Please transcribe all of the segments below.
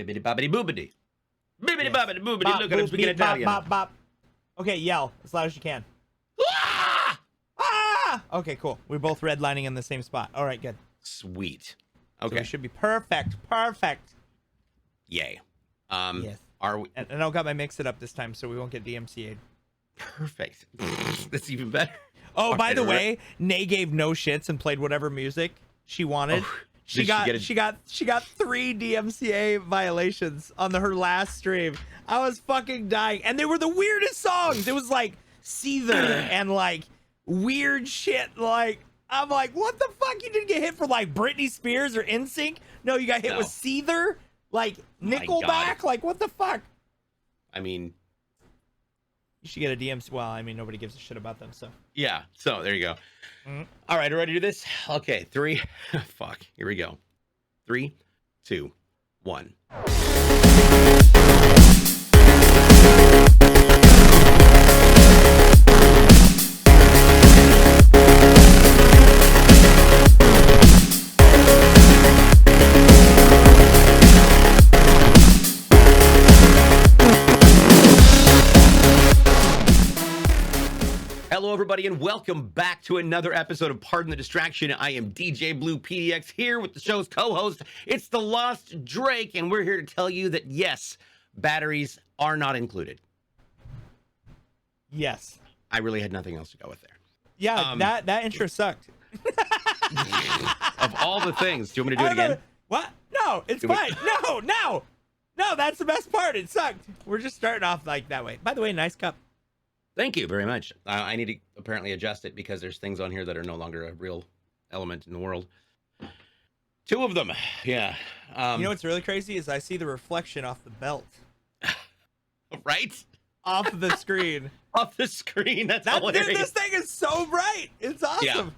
Bibbidi bobbidi boobidi. Bibbidi Yes. bobbidi boobidi. Bop, Look at him boop, speaking beep, bop, Italian. bop, bop. Okay, yell as loud as you can. Ah! Ah! Okay, cool. We're both redlining in the same spot. All right, good. Sweet. So Okay. we should be perfect. Perfect. Yay. Yes. Are we And I don't got my mix-it up this time, so we won't get DMCA'd. perfect? That's even better. Oh, by Alright, the alright. way, Nay gave no shits and played whatever music she wanted. Oh, She did she got get she got 3 DMCA violations on her last stream. I was fucking dying, and they were the weirdest songs. It was like Seether and like weird shit. Like I'm like, what the fuck? You didn't get hit for like Britney Spears or NSYNC? No, you got hit No. with Seether, like My Nickelback. God. Like what the fuck? I mean, You should get a DMC. Well, I mean, nobody gives a shit about them, so. yeah. So there you go. Mhm. All right, ready to do this? Okay, 3. Fuck. Here we go. 3, 2, 1. Hello, everybody, and welcome back to another episode of Pardon the Distraction. I am DJ Blue PDX here with the show's co-host. It's the Lost Drake, and we're here to tell you that yes, batteries are not included. Yes. I really had nothing else to go with there. Yeah, that intro sucked. Of all the things, do you want me to do I it don't know- again? What? No, it's Do we- fine. No, that's the best part. It sucked. We're just starting off like that way. By the way, nice cup. Thank you very much. I need to apparently adjust it because there's things on here that are no longer a real element in the world. 2 of them, yeah. You know what's really crazy is I see the reflection off the belt, Right? off the screen. Off the screen. That's Dude, hilarious. this thing is so bright. It's awesome.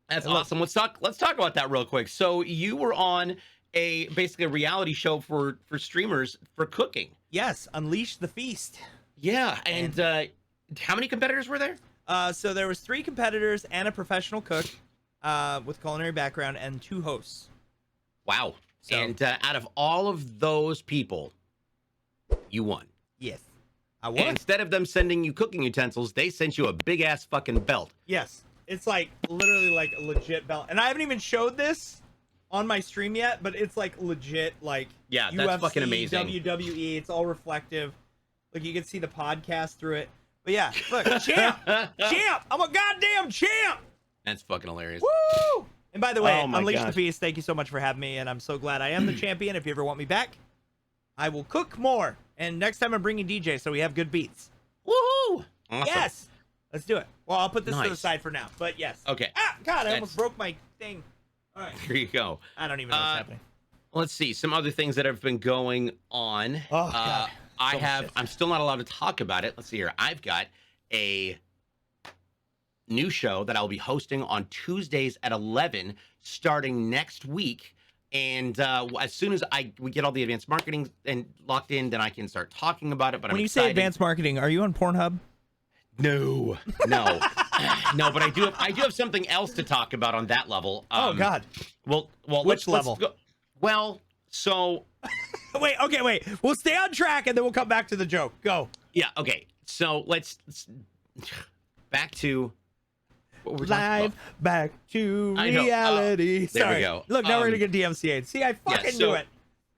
That's Look. awesome. Let's talk about that real quick. So you were on basically a reality show for streamers for cooking. Yes, unleash the feast. Yeah, and how many competitors were there? So there was 3 competitors and a professional cook with culinary background and 2 hosts. Wow. So- And out of all of those people, you won. Yes. I And won. instead of them sending you cooking utensils, they sent you a big ass fucking belt. Yes. It's like literally like a legit belt. And I haven't even showed this on my stream yet, but it's like legit like Yeah, that's fucking amazing. WWE. It's all reflective. Like you can see the podcast through it. But yeah, look, champ. I'm a goddamn champ. That's fucking hilarious. Woo! And by the way, Oh my Unleash the gosh. Feast, thank you so much for having me, and I'm so glad I am the champion. If you ever want me back, I will cook more. And next time I'm bringing DJ so we have good beats. Woohoo! Awesome. Yes! Let's do it. Well, I'll put this to the Nice. side for now, but yes. Okay. Ah, God, I That's- almost broke my thing. All right. Here you go. I don't even know what's happening. Let's see some other things that have been going on. Oh, God. So much shit. I'm still not allowed to talk about it. Let's see here. I've got a new show that I'll be hosting on Tuesdays at 11 starting next week. And as soon as we get all the advanced marketing and locked in, then I can start talking about it. But When I'm you excited. say advanced marketing, are you on Pornhub? No, no, no. But I do have something else to talk about on that level. Oh, God. Well, Which level? go. Well, so Wait. We'll stay on track, and then we'll come back to the joke. Go. yeah, okay. So let's back to what we're talking Live about. back to I know. reality. There we Sorry. go. Look, now we're gonna get DMCA'd. See, I fucking so knew it.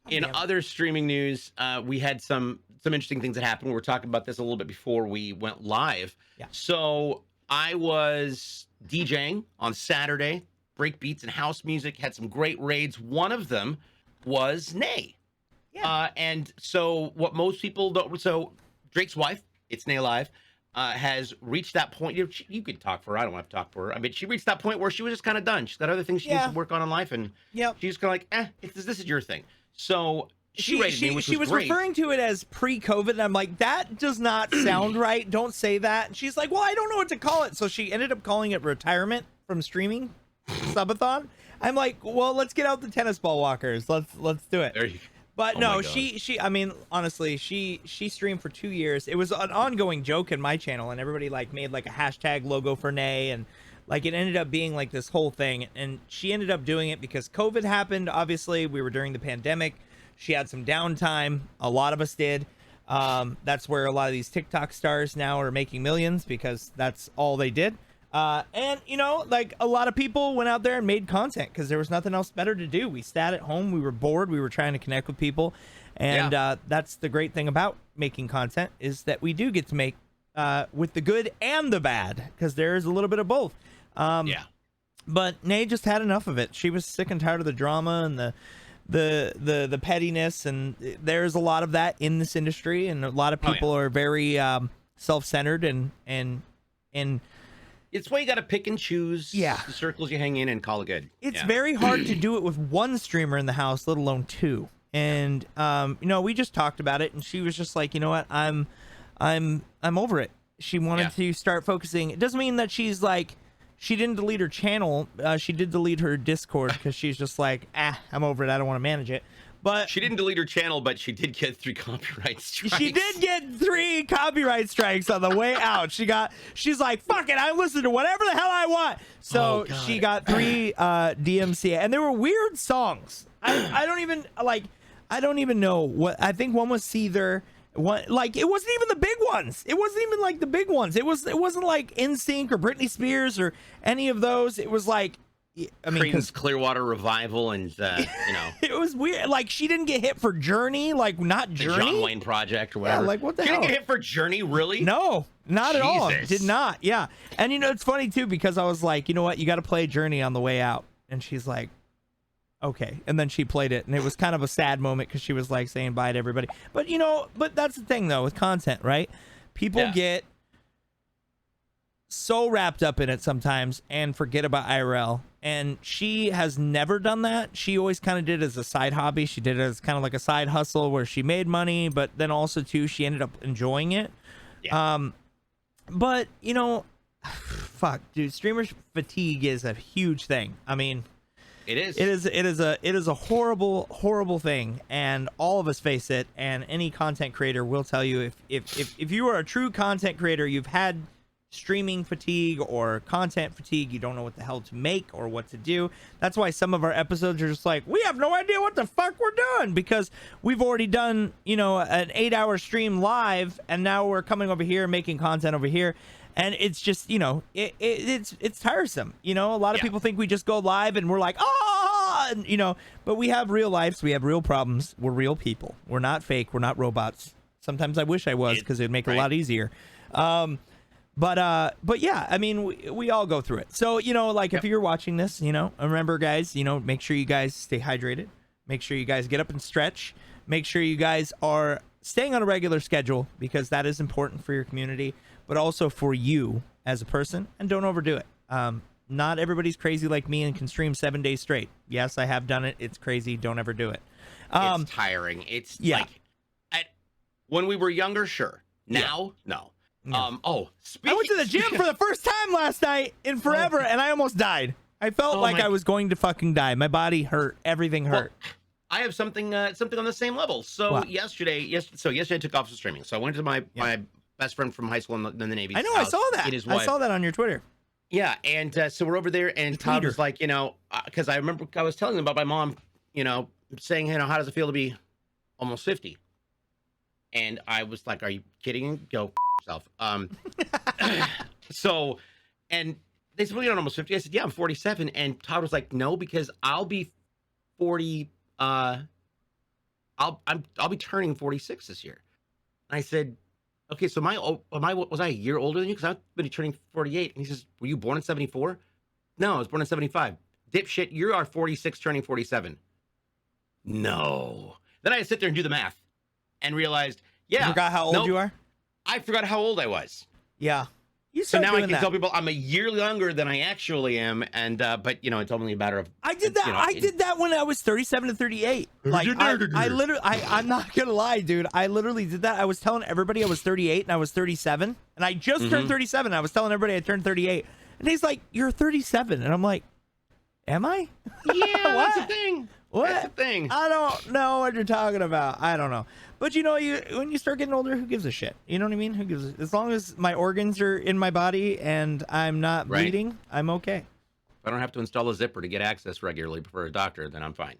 In Damn it. other streaming news, we had some interesting things that happened. We were talking about this a little bit before we went live. Yeah. So I was DJing on Saturday, break beats and house music, had some great raids. One of them was Nay. Yeah. And so what most people don't, so Drake's wife, it's Nay Live, has reached that point. You could talk for her. I don't want to talk for her. I mean, she reached that point where she was just kind of done. She's got other things she needs Yeah. to work on in life. And Yep. she's kind of like, this is your thing. So she rated me, which she was great. referring to it as pre-COVID, and I'm like, that does not sound right. Don't say that. And she's like, well, I don't know what to call it. So she ended up calling it retirement from streaming subathon. I'm like, well, let's get out the tennis ball walkers. Let's do it. There you go. But Oh no, my God. she I mean, honestly, she streamed for 2 years. It was an ongoing joke in my channel, and everybody like made like a hashtag logo for Nay, and like it ended up being like this whole thing. And she ended up doing it because COVID happened. Obviously, we were during the pandemic. She had some downtime. A lot of us did. That's where a lot of these TikTok stars now are making millions, because that's all they did. And you know, like, a lot of people went out there and made content because there was nothing else better to do. We sat at home, we were bored, we were trying to connect with people. And that's the great thing about making content, is that we do get to make with the good and the bad, because there is a little bit of both. But Nay just had enough of it. She was sick and tired of the drama and the pettiness, and there's a lot of that in this industry, and a lot of people are very self-centered and it's why you got to pick and choose the circles you hang in and call it good. It's very hard to do it with one streamer in the house, let alone two. And you know, we just talked about it, and she was just like, you know what, I'm over it. She wanted to start focusing. It doesn't mean that she's like, she didn't delete her channel. She did delete her Discord, because she's just like, I'm over it. I don't want to manage it. But she didn't delete her channel, but she did get 3 copyright strikes. She did get 3 copyright strikes on the way out. She's like, fuck it, I listen to whatever the hell I want. So she got 3 DMCA, and they were weird songs. I don't even know what. I think one was Seether. One, like, it wasn't even the big ones. It wasn't even like the big ones. It wasn't like NSYNC or Britney Spears or any of those. It was like, I mean, Creedence Clearwater Revival, and you know, it was weird. Like, she didn't get hit for Journey, like, not Journey, the John Wayne Project or whatever. Yeah, like, what the hell? She didn't get hit for Journey, really? No, not at all. Jesus. Did not. Yeah, and you know, it's funny too, because I was like, you know what, you got to play Journey on the way out, and she's like, okay, and then she played it, and it was kind of a sad moment, because she was like saying bye to everybody. But you know, but that's the thing though with content, right? People get so wrapped up in it sometimes and forget about IRL, and she has never done that. She always kind of did it as a side hobby. She did it as kind of like a side hustle where she made money, but then also too, she ended up enjoying it. But you know, fuck, dude, streamer fatigue is a huge thing. I mean, it is. It is a horrible thing, and all of us face it. And any content creator will tell you, if you are a true content creator, you've had streaming fatigue or content fatigue. You don't know what the hell to make or what to do. That's why some of our episodes are just like, we have no idea what the fuck we're doing, because we've already done, you know, an 8-hour stream live, and now we're coming over here making content over here. And it's just, you know, it's tiresome. You know, a lot of people think we just go live and we're like, and, you know, but we have real lives. We have real problems. We're real people. We're not fake. We're not robots. Sometimes I wish I was, because it'd make it a lot easier. But yeah, I mean, we all go through it. So, you know, like, if you're watching this, you know, remember, guys, you know, make sure you guys stay hydrated. Make sure you guys get up and stretch. Make sure you guys are staying on a regular schedule, because that is important for your community, but also for you as a person. And don't overdo it. Not everybody's crazy like me and can stream 7 days straight. Yes, I have done it. It's crazy. Don't ever do it. It's tiring. It's like, when we were younger, sure. Now, no. I went to the gym for the first time last night in forever, and I almost died. I felt like I was going to fucking die. My body hurt. Everything hurt. Well, I have something on the same level. So yesterday I took off streaming. So I went to my best friend from high school in the Navy. I know. I saw that. I saw that on your Twitter. Yeah, and so we're over there, and Todd was like, you know, because I remember I was telling him about my mom, you know, saying, you know, how does it feel to be almost 50? And I was like, are you kidding? Go yourself. So, and they said, well, you're almost 50. I said, yeah, I'm 47. And Todd was like, no, because I'll be 40. I'll be turning 46 this year. And I said, okay, so was I a year older than you? Because I've been turning 48. And he says, were you born in 74? No, I was born in 75. Dipshit, you are 46 turning 47. No. Then I had to sit there and do the math and realized, you forgot how old you are? I forgot how old I was. Yeah. So now I can tell people I'm a year younger than I actually am, and but you know, it's only a matter of. I did that. You know, I did that when I was 37 to 38. Like I literally, I'm not gonna lie, dude. I literally did that. I was telling everybody I was 38 and I was 37, and I just turned 37. I was telling everybody I turned 38, and he's like, "You're 37," and I'm like, "Am I?" Yeah, that's the thing. What? That's the thing. I don't know what you're talking about. I don't know. But you know, when you start getting older, who gives a shit? You know what I mean? Who gives as long as my organs are in my body and I'm not bleeding, I'm okay. If I don't have to install a zipper to get access regularly for a doctor, then I'm fine.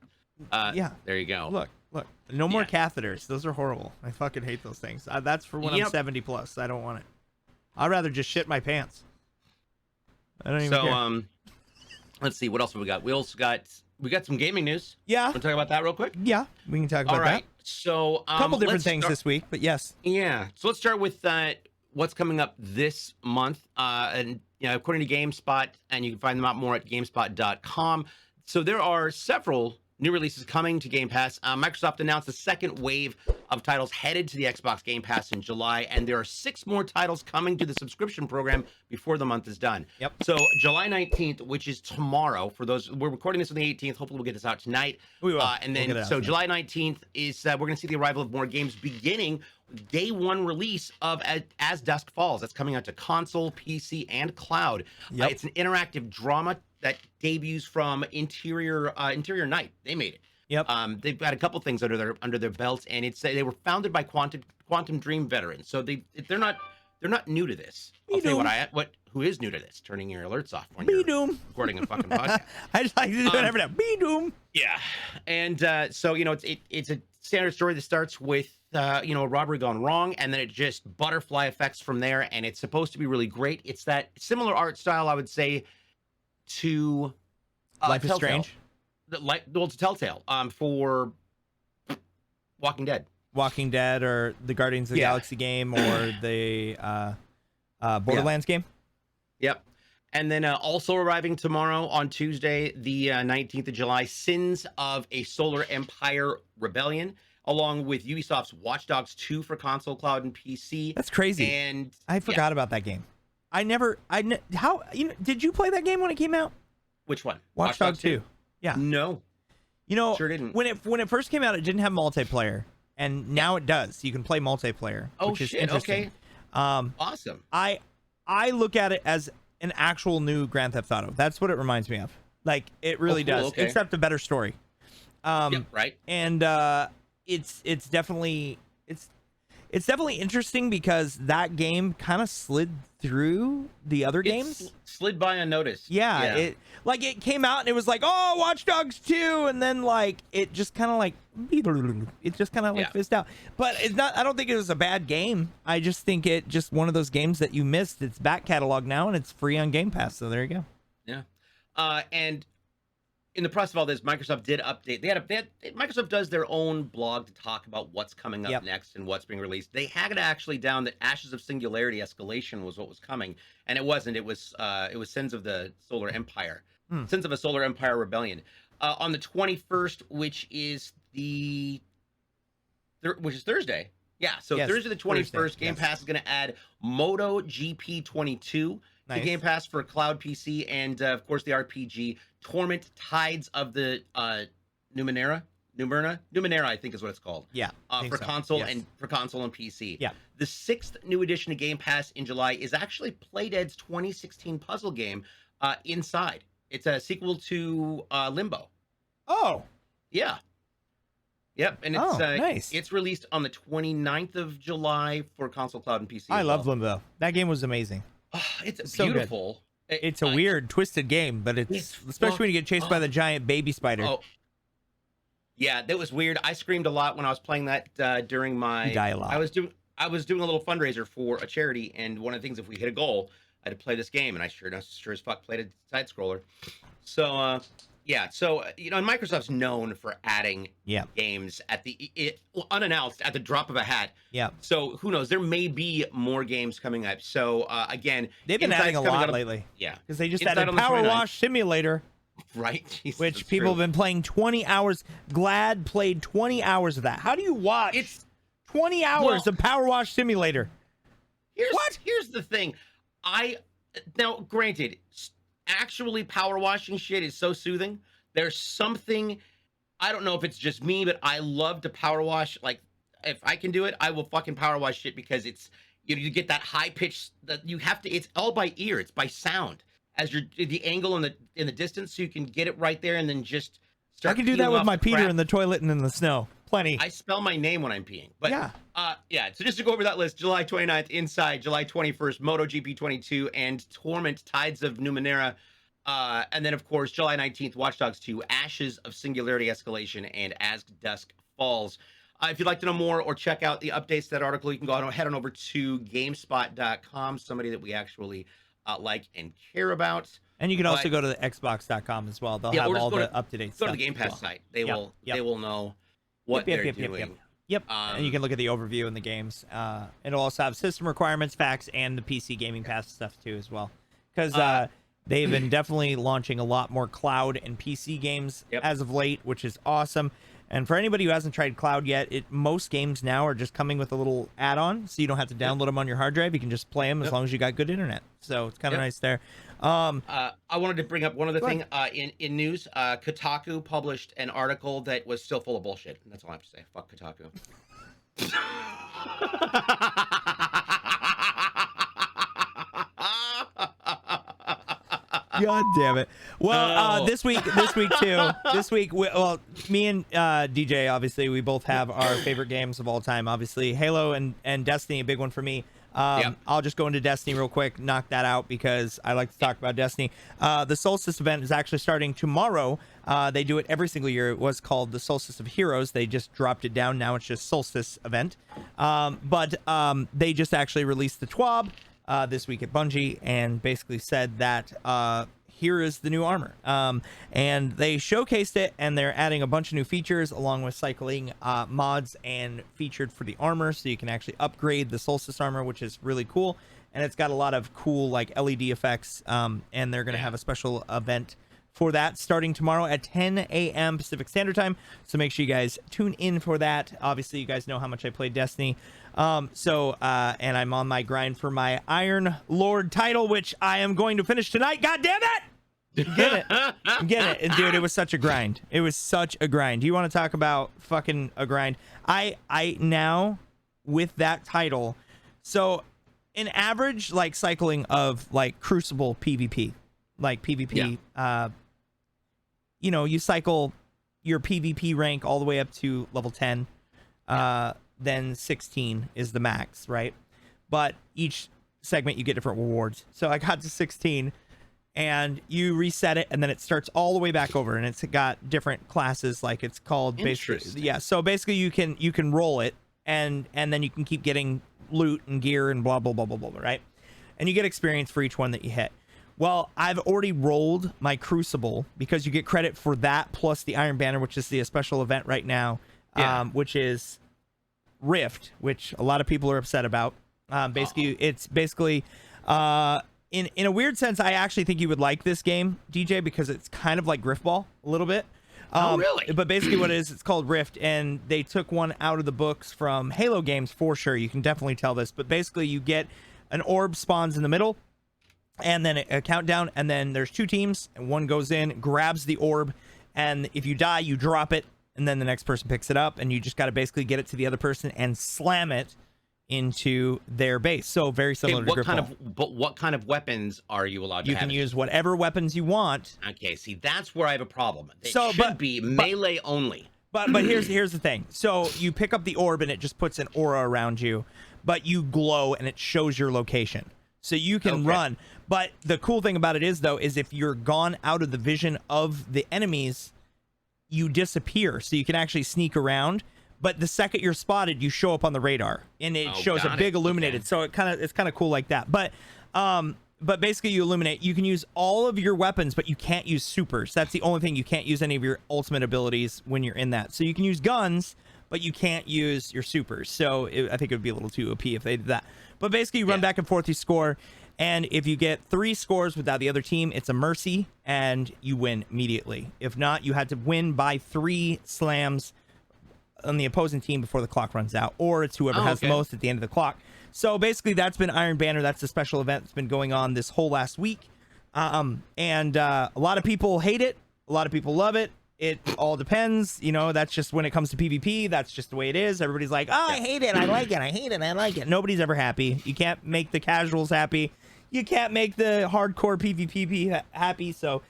Yeah. There you go. Look, Look, no more Yeah. catheters. Those are horrible. I fucking hate those things. That's for when I'm Yep. 70 plus. I don't want it. I'd rather just shit my pants. I don't even So care. let's see what else have we got. We got some gaming news. Yeah. Want to talk about that real quick? Yeah, we can talk about All right. that. So A couple different let's things start- this week, but yes. Yeah. So let's start with what's coming up this month. And according to GameSpot, and you can find them out more at GameSpot.com. So there are several new releases coming to Game Pass. Microsoft announced the second wave of titles headed to the Xbox Game Pass in July, and there are 6 more titles coming to the subscription program before the month is done. Yep. So July 19th, which is tomorrow, for those, we're recording this on the 18th. Hopefully we'll get this out tonight. We will. And We'll then, get it out so tonight. July 19th is, we're going to see the arrival of more games beginning with day one release of As Dusk Falls. That's coming out to console, PC, and cloud. Yep. It's an interactive drama that debuts from Interior Night. They made it. Yep. They've got a couple things under their belts, and they were founded by Quantum Dream veterans, so they're not new to this. I'll tell you who is new to this? Turning your alerts off when you're Doom. recording a fucking podcast. I just like to do it every now. Be Doom. Yeah, and so it's a standard story that starts with a robbery gone wrong, and then it just butterfly effects from there, and it's supposed to be really great. It's that similar art style, I would say, to Life is Telltale. Strange. To Telltale for Walking Dead. Walking Dead or the Guardians of the Yeah. Galaxy game or the Borderlands game. Yep. And then also arriving tomorrow on Tuesday, the 19th of July, Sins of a Solar Empire Rebellion, along with Ubisoft's Watch Dogs 2 for console, cloud, and PC. That's crazy. And I forgot about that game. Did you play that game when it came out? Which one? Watch Dogs 2. Yeah. No. Sure didn't. When it first came out, it didn't have multiplayer, and now it does. You can play multiplayer. Oh, which is shit. interesting. Okay. Awesome. I look at it as an actual new Grand Theft Auto. That's what it reminds me of. Like it really cool, does, okay. except a better story. Right. And it's definitely interesting because that game kind of slid through the other games. Slid by unnoticed. Yeah, it came out and it was like, oh, Watch Dogs 2, and then like it just kind of fizzed out. But it's not. I don't think it was a bad game. I just think it just one of those games that you missed. It's back catalog now and it's free on Game Pass. So there you go. Yeah. And in the process of all this, Microsoft did update. Microsoft does their own blog to talk about what's coming up next and what's being released. They had it actually down that Ashes of Singularity Escalation was what was coming, and it wasn't. It was Sins of the Solar Empire, Sins of a Solar Empire Rebellion, on the 21st, which is Thursday. Yeah, so Yes, Thursday the 21st, Thursday, Game yes. Pass is going to add Moto GP 22 Nice. to Game Pass for cloud, PC, and of course the RPG Torment Tides of the Numenera, I think is what it's called. Yeah, I think for so. console Yes. and PC. Yeah. The 6th new addition to Game Pass in July is actually Playdead's 2016 puzzle game, Inside. It's a sequel to Limbo. Oh, Yeah. Yep, and it's nice. It's released on the 29th of July for console, cloud, and PC. I as love well. Limbo. That game was amazing. It's So good. beautiful. It's a weird, twisted game, but it's especially when you get chased by the giant baby spider. Oh, yeah, that was weird. I screamed a lot when I was playing that during my. You die a lot. I was doing a little fundraiser for a charity, and one of the things, if we hit a goal, I had to play this game, and I sure as fuck played a side scroller. So yeah, so and Microsoft's known for adding games at unannounced at the drop of a hat. Yeah. So who knows? There may be more games coming up. So again, They've been Inside's adding a coming lot out of- lately. Yeah. Because they just Inside added on the Power 29th. Wash Simulator, Right. Jesus, which that's people true. have been playing 20 hours. Glad played 20 hours of that. How do you watch It's 20 hours of Power Wash Simulator? Here's the thing. Now, granted, actually power washing shit is so soothing. There's something, I don't know if it's just me, but I love to power wash. Like, if I can do it, I will fucking power wash shit because it's, you get that high pitch that you have to, it's all by ear. It's by sound as the angle in the distance. So you can get it right there and then just start. I can do that peeling with off my the Peter crap. in the toilet and in the snow. Plenty. I spell my name when I'm peeing. But Yeah. So just to go over that list, July 29th, Inside, July 21st, MotoGP 22, and Torment, Tides of Numenera. And then, of course, July 19th, Watch Dogs 2, Ashes of Singularity Escalation, and As Dusk falls. If you'd like to know more or check out the updates to that article, you can head on over to GameSpot.com, somebody that we actually like and care about. And you can also go to the Xbox.com as well. They'll have all the up-to-date stuff. Go to the Game Pass site. They will know what they're doing. Yep. And you can look at the overview in the games. It'll also have system requirements, facts, and the PC Gaming Pass stuff too as well. Because they've been definitely launching a lot more cloud and PC games as of late, which is awesome. And for anybody who hasn't tried cloud yet, most games now are just coming with a little add-on, so you don't have to download them on your hard drive. You can just play them as long as you got good internet. So it's kind of nice there. I wanted to bring up one other thing. In news, Kotaku published an article that was still full of bullshit. And that's all I have to say. Fuck Kotaku. God damn it. Well, this week too. Well, me and DJ, obviously, we both have our favorite games of all time. Obviously, Halo and Destiny, a big one for me. I'll just go into Destiny real quick, knock that out because I like to talk about Destiny. The Solstice event is actually starting tomorrow. They do it every single year. It was called the Solstice of Heroes. They just dropped it down. Now it's just Solstice event. But they just actually released the TWAB this week at Bungie and basically said that here is the new armor. And they showcased it, and they're adding a bunch of new features along with cycling mods and featured for the armor, so you can actually upgrade the Solstice armor, which is really cool. And it's got a lot of cool like LED effects, and they're going to have a special event for that starting tomorrow at 10 a.m. Pacific Standard Time. So make sure you guys tune in for that. Obviously, you guys know how much I played Destiny. And I'm on my grind for my Iron Lord title, which I am going to finish tonight. God damn it! Get it. Get it. And dude, it was such a grind. It was such a grind. You want to talk about fucking a grind? I now, with that title, so an average like cycling of like Crucible PvP, like PvP, you cycle your PvP rank all the way up to level 10. Then 16 is the max, right? But each segment you get different rewards. So I got to 16 and you reset it and then it starts all the way back over and it's got different classes, like it's called basically. So basically you can roll it and then you can keep getting loot and gear and blah blah blah blah blah, right? And you get experience for each one that you hit. Well, I've already rolled my Crucible because you get credit for that plus the Iron Banner, which is the special event right now, which is Rift, which a lot of people are upset about. It's basically in a weird sense, I actually think you would like this game, DJ, because it's kind of like Griffball a little bit. Really? But basically what it is, it's called Rift, and they took one out of the books from Halo games for sure. You can definitely tell this, but basically you get an orb spawns in the middle and then a countdown, and then there's two teams and one goes in, grabs the orb, and if you die, you drop it, and then the next person picks it up, and you just got to basically get it to the other person and slam it into their base. So very similar to Griffball. But what kind of weapons are you allowed to have? You can use whatever weapons you want. Okay, see, that's where I have a problem. It should be melee only. But here's the thing. So you pick up the orb and it just puts an aura around you, but you glow and it shows your location. So you can run. But the cool thing about it is, though, is if you're gone out of the vision of the enemies, you disappear. So you can actually sneak around. But the second you're spotted, you show up on the radar, and it shows a big illuminated. Okay. So it's kind of cool like that. But basically, you illuminate. You can use all of your weapons, but you can't use supers. That's the only thing. You can't use any of your ultimate abilities when you're in that. So you can use guns, but you can't use your supers. So I think it would be a little too OP if they did that. But basically, you run back and forth, you score, and if you get 3 scores without the other team, it's a mercy, and you win immediately. If not, you had to win by 3 slams on the opposing team before the clock runs out, or it's whoever has the most at the end of the clock. So basically, that's been Iron Banner. That's the special event that's been going on this whole last week. And a lot of people hate it. A lot of people love it. It all depends. That's just when it comes to PvP. That's just the way it is. Everybody's like, oh, I hate it. I like it. I hate it. I like it. Nobody's ever happy. You can't make the casuals happy. You can't make the hardcore PvP happy. So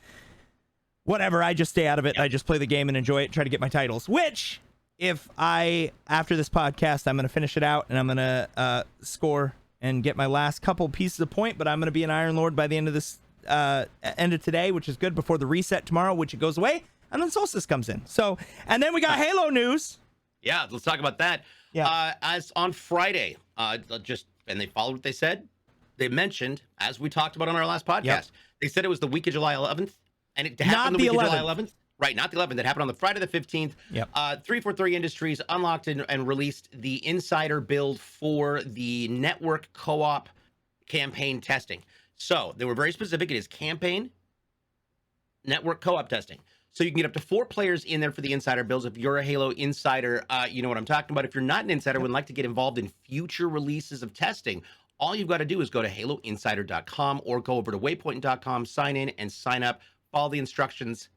whatever. I just stay out of it. I just play the game and enjoy it. Try to get my titles, which... after this podcast, I'm going to finish it out and I'm going to score and get my last couple pieces of point, but I'm going to be an Iron Lord by the end of this end of today, which is good, before the reset tomorrow, which it goes away, and then Solstice comes in. So, and then we got Halo news. Yeah, let's talk about that. Yeah. As on Friday, and they followed what they said. They mentioned, as we talked about on our last podcast, Yep. they said it was the week of July 11th, and it Not happened the the week of July 11th. 11th. Right, not the 11th. It happened on the Friday the 15th. Yep. 343 Industries unlocked and released the insider build for the network co-op campaign testing. So they were very specific. It is campaign, network co-op testing. So you can get up to 4 players in there for the insider builds. If you're a Halo insider, you know what I'm talking about. If you're not an insider, would like to get involved in future releases of testing, all you've got to do is go to haloinsider.com or go over to waypoint.com, sign in and sign up, follow the instructions,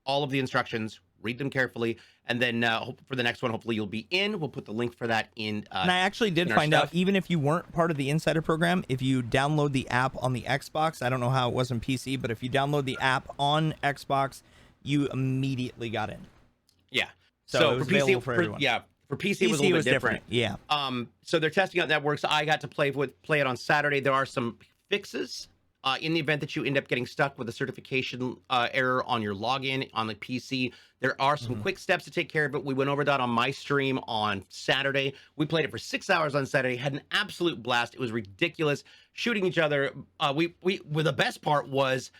all of the instructions, read them carefully, and then for the next one, hopefully you'll be in. We'll put the link for that in. And I actually did find out, even if you weren't part of the insider program, if you download the app on the Xbox, I don't know how it was on PC, but if you download the app on Xbox, you immediately got in. Yeah. So for PC, for everyone. for PC it was a little bit different. Yeah. So they're testing out networks. I got to play it on Saturday. There are some fixes in the event that you end up getting stuck with a certification error on your login on the PC. There are some quick steps to take care of it. We went over that on my stream on Saturday. We played it for 6 hours on Saturday. Had an absolute blast. It was ridiculous, shooting each other. The best part was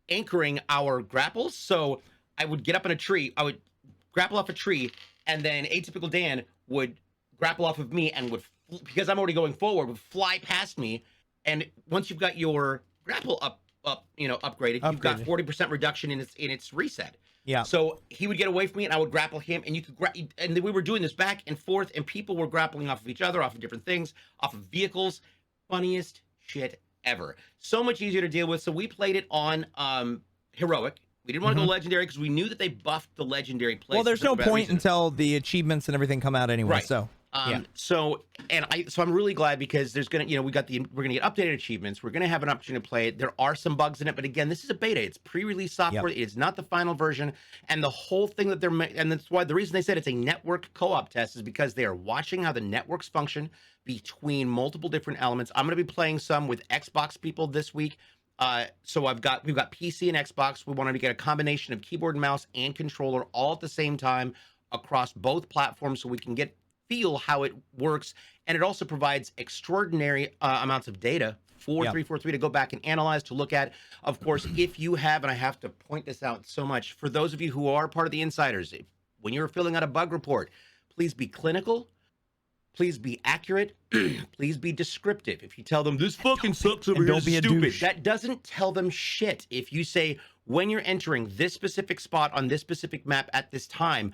anchoring our grapples. So I would get up in a tree, I would grapple off a tree, and then Atypical Dan would grapple off of me and would, because I'm already going forward, would fly past me. And once you've got your grapple upgraded, you've got 40% reduction in its reset. Yeah. So he would get away from me, and I would grapple him, and you could and then we were doing this back and forth, and people were grappling off of each other, off of different things, off of vehicles. Funniest shit ever. So much easier to deal with. So we played it on heroic. We didn't want to go legendary because we knew that they buffed the legendary place. Well, there's no point until the achievements and everything come out anyway. Right. So yeah. So I'm really glad because there's gonna, we're gonna get updated achievements. We're gonna have an opportunity to play it. There are some bugs in it, but again, this is a beta. It's pre-release software. It is not the final version. And the whole thing that and that's why the reason they said it's a network co-op test is because they are watching how the networks function between multiple different elements. I'm gonna be playing some with Xbox people this week. So we've got PC and Xbox. We wanted to get a combination of keyboard and mouse and controller all at the same time across both platforms, so we can feel how it works. And it also provides extraordinary amounts of data for 343 to go back and analyze, to look at. Of course, if you have, and I have to point this out so much, for those of you who are part of the insiders, when you're filling out a bug report, please be clinical, please be accurate, please be descriptive. If you tell them this fucking sucks over here, don't be a stupid, douche. that doesn't tell them shit. If you say, when you're entering this specific spot on this specific map at this time,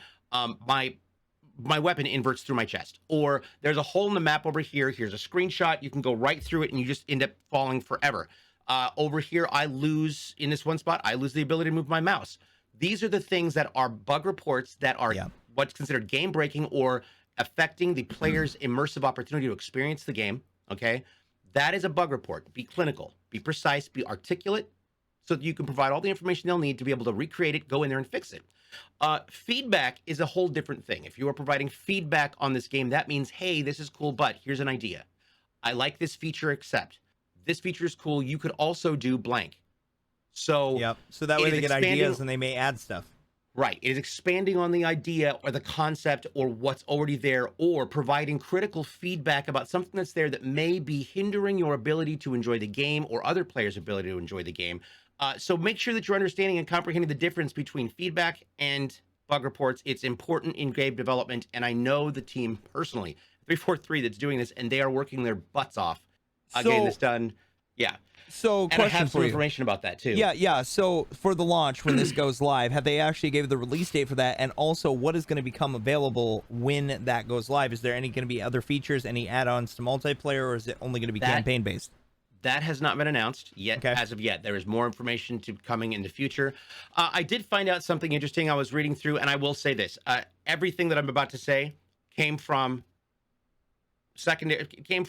my weapon inverts through my chest, or there's a hole in the map over here, here's a screenshot, you can go right through it and you just end up falling forever. Over here, I lose, in this one spot, I lose the ability to move my mouse. These are the things that are bug reports that are what's considered game breaking or affecting the player's immersive opportunity to experience the game. Okay, that is a bug report. Be clinical, be precise, be articulate, so that you can provide all the information they'll need to be able to recreate it, go in there and fix it. Feedback is a whole different thing. If you are providing feedback on this game, that means, hey, this is cool, but here's an idea. I like this feature, except this feature is cool. You could also do blank. So so that way they get ideas and they may add stuff. Right. It is expanding on the idea or the concept or what's already there, or providing critical feedback about something that's there that may be hindering your ability to enjoy the game or other players' ability to enjoy the game. So make sure that you're understanding and comprehending the difference between feedback and bug reports. It's important in game development, and I know the team personally, 343, that's doing this, and they are working their butts off getting this done. Yeah. So, and I have some information about that too. Yeah. So for the launch, when this goes live, have they actually gave the release date for that? And also, what is going to become available when that goes live? Is there any going to be other features, any add-ons to multiplayer, or is it only going to be campaign-based? That has not been announced yet. Okay. As of yet, there is more information coming in the future. I did find out something interesting. I was reading through, and I will say this: everything that I'm about to say came from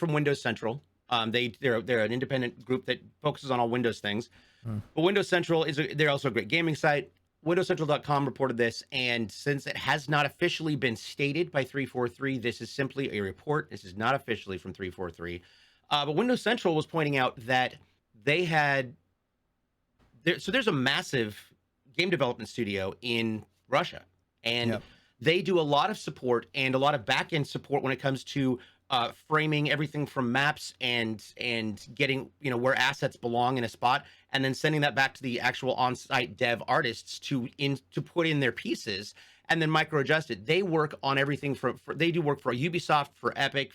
Windows Central. They're an independent group that focuses on all Windows things. But Windows Central they're also a great gaming site. WindowsCentral.com reported this, and since it has not officially been stated by 343, this is simply a report. This is not officially from 343. But Windows Central was pointing out that they had there's a massive game development studio in Russia, and They do a lot of support and a lot of back end support when it comes to framing everything from maps and getting, you know, where assets belong in a spot, and then sending that back to the actual on-site dev artists to put in their pieces and then micro adjust it. They work on everything they do work for Ubisoft, for Epic,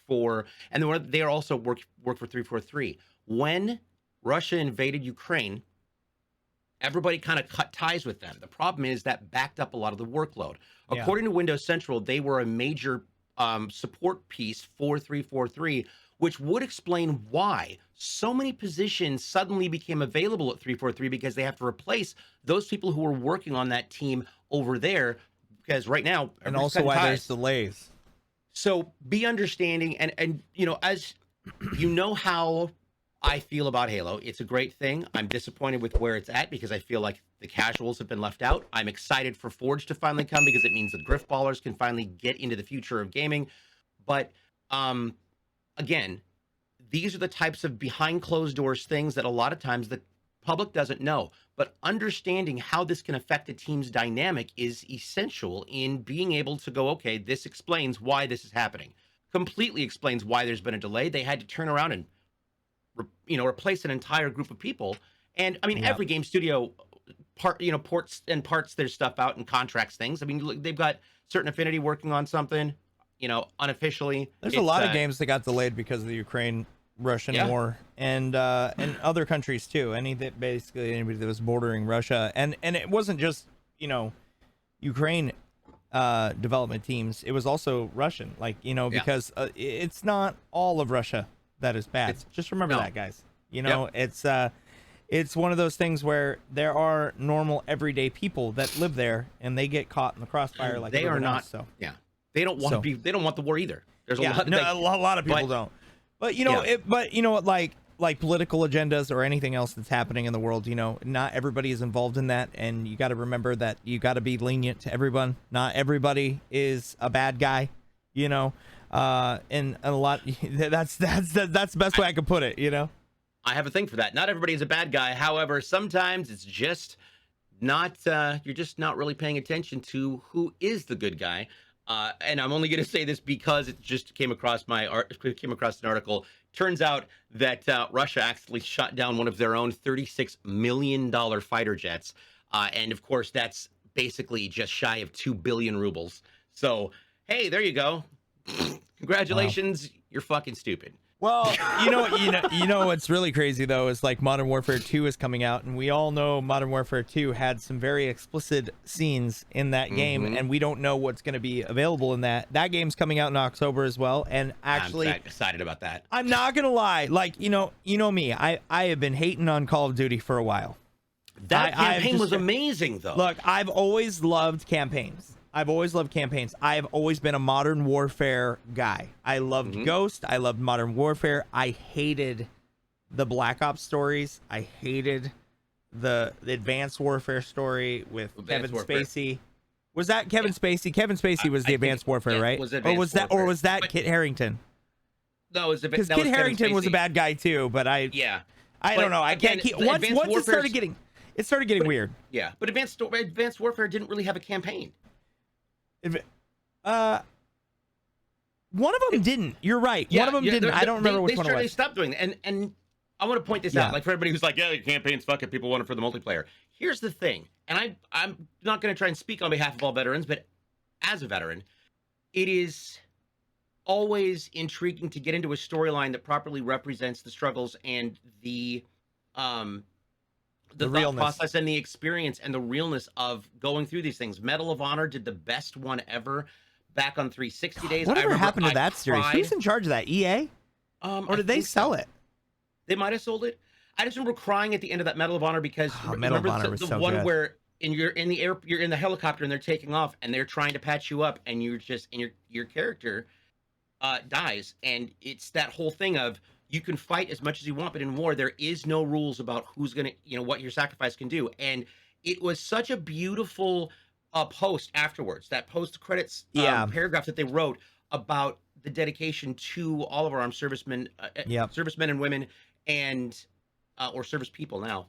for, and they are also work for 343. When Russia invaded Ukraine, everybody kind of cut ties with them. The problem is that backed up a lot of the workload. Yeah. According to Windows Central, they were a major support piece for 343, which would explain why so many positions suddenly became available at 343, because they have to replace those people who were working on that team over there, because right now, and also why there's delays. So be understanding, and you know, as you know how I feel about Halo. It's a great thing. I'm disappointed with where it's at because I feel like the casuals have been left out. I'm excited for Forge to finally come because it means the grift ballers can finally get into the future of gaming. But again, these are the types of behind closed doors things that a lot of times the public doesn't know. But understanding how this can affect a team's dynamic is essential in being able to go, okay, this explains why this is happening. Completely explains why there's been a delay. They had to turn around and replace an entire group of people. And I mean, every game studio ports their stuff out and contracts things. I mean, they've got certain Affinity working on something, unofficially. There's a lot of games that got delayed because of the Ukraine-Russian war, and other countries too. Anybody that was bordering Russia, and it wasn't just Ukraine development teams. It was also Russian, because it's not all of Russia that is bad. Just remember that, guys. It's one of those things where there are normal everyday people that live there, and they get caught in the crossfire like they are not. Else, so they don't want to be. They don't want the war either. There's a lot of people don't. But like political agendas or anything else that's happening in the world, not everybody is involved in that, and you got to remember that you got to be lenient to everyone. Not everybody is a bad guy, and a lot. That's the best way I could put it. I have a thing for that. Not everybody is a bad guy. However, sometimes it's just not. You're just not really paying attention to who is the good guy. And I'm only going to say this because it just came across an article. Turns out that Russia actually shot down one of their own $36 million fighter jets, and of course that's basically just shy of 2 billion rubles. So hey, there you go. Congratulations, wow. You're fucking stupid. Well, what's really crazy though is like Modern Warfare 2 is coming out, and we all know Modern Warfare 2 had some very explicit scenes in that game, and we don't know what's going to be available in that. That game's coming out in October as well, and actually, I'm excited about that. I'm not gonna lie, me, I have been hating on Call of Duty for a while. That campaign was amazing, though. Look, I've always loved campaigns. I've always been a Modern Warfare guy. I loved Ghost. I loved Modern Warfare. I hated the Black Ops stories. I hated the Advanced Warfare story with Kevin Spacey. Was that Kevin Spacey? Kevin Spacey was the Advanced Warfare, right? Or was that Kit Harington? No, it was because Kit Harington was a bad guy too. But I don't know. I can't keep once it started getting weird. Yeah, but Advanced Warfare didn't really have a campaign. One of them didn't. You're right. One of them didn't. I don't remember which one it was. They stopped doing that. And I want to point this out. Like, for everybody who's like, yeah, the campaign's fuck it. People want it for the multiplayer. Here's the thing. And I'm not going to try and speak on behalf of all veterans, but as a veteran, it is always intriguing to get into a storyline that properly represents the struggles and the thought process and the experience and the realness of going through these things. Medal of Honor did the best one ever back on 360 days. Whatever happened to that series? Who's in charge of that? EA? Or did they sell it? They might have sold it. I just remember crying at the end of that Medal of Honor because Medal of Honor was so good. Where you're in the air, you're in the helicopter and they're taking off and they're trying to patch you up and you're just and your character dies, and it's that whole thing of you can fight as much as you want, but in war there is no rules about who's gonna what your sacrifice can do. And it was such a beautiful post afterwards, that post credits paragraph that they wrote about the dedication to all of our armed servicemen, servicemen and women, and or service people now.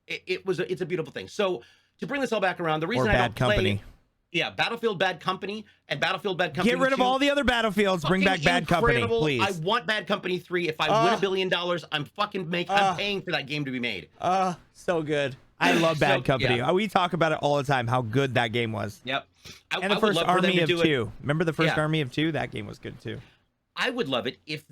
It's a beautiful thing. So to bring this all back around, the Or reason I Bad don't Company. play, yeah, Battlefield Bad Company and Battlefield Bad Company. Get rid of 2, all the other Battlefields. Bring back Bad Company, incredible. please. I want Bad Company 3. If I win $1 billion, I'm I'm paying for that game to be made. So good. I love Bad Company. Yeah. We talk about it all the time, how good that game was. Yep. And the first Army of Two. Remember the first Army of Two? That game was good too. I would love it if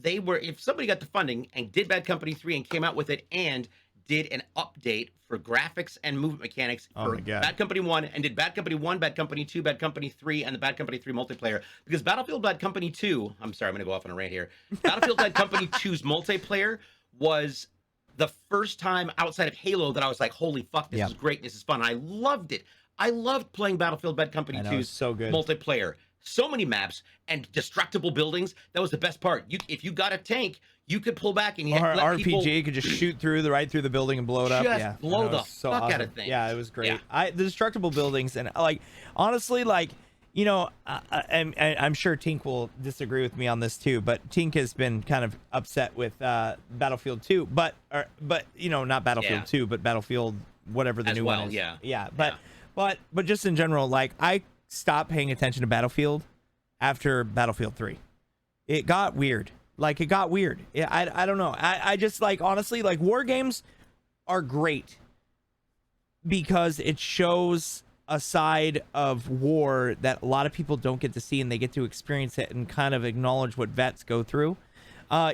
somebody got the funding and did Bad Company 3 and came out with it and did an update for graphics and movement mechanics for Bad Company 1 and did Bad Company 1, Bad Company 2, Bad Company 3, and the Bad Company 3 multiplayer. Because Battlefield Bad Company 2, I'm sorry, I'm going to go off on a rant here. Battlefield Bad Company 2's multiplayer was the first time outside of Halo that I was like, holy fuck, this is great, this is fun. I loved it. I loved playing Battlefield Bad Company 2's multiplayer. So many maps and destructible buildings. That was the best part. If you got a tank, you could pull back and let RPG could just shoot right through the building and blow it up. Just blow the fuck out of things. Yeah, it was great. The destructible buildings, and like honestly, like, you know, I'm sure Tink will disagree with me on this too, but Tink has been kind of upset with Battlefield 2, but you know, not Battlefield 2, but Battlefield whatever the new one is. But just in general, like I stopped paying attention to Battlefield after Battlefield 3. It got weird. Like it got weird. Yeah, I don't know. I just like honestly, like war games are great because it shows a side of war that a lot of people don't get to see, and they get to experience it and kind of acknowledge what vets go through.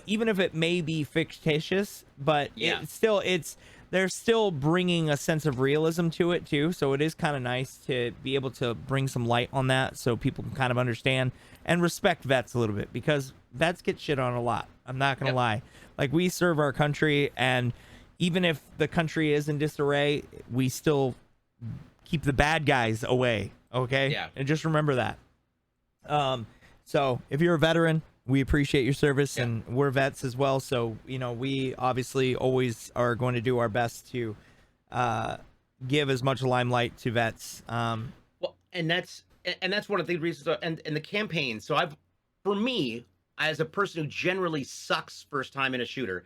Even if it may be fictitious, but they're still bringing a sense of realism to it too. So it is kind of nice to be able to bring some light on that so people can kind of understand and respect vets a little bit, because vets get shit on a lot. I'm not going to lie. Like, we serve our country, and even if the country is in disarray, we still keep the bad guys away. Okay. Yeah. And just remember that. So if you're a veteran, we appreciate your service, and we're vets as well. So, you know, we obviously always are going to do our best to give as much limelight to vets. Well, and that's one of the reasons. And the campaign. So for me, as a person who generally sucks first time in a shooter,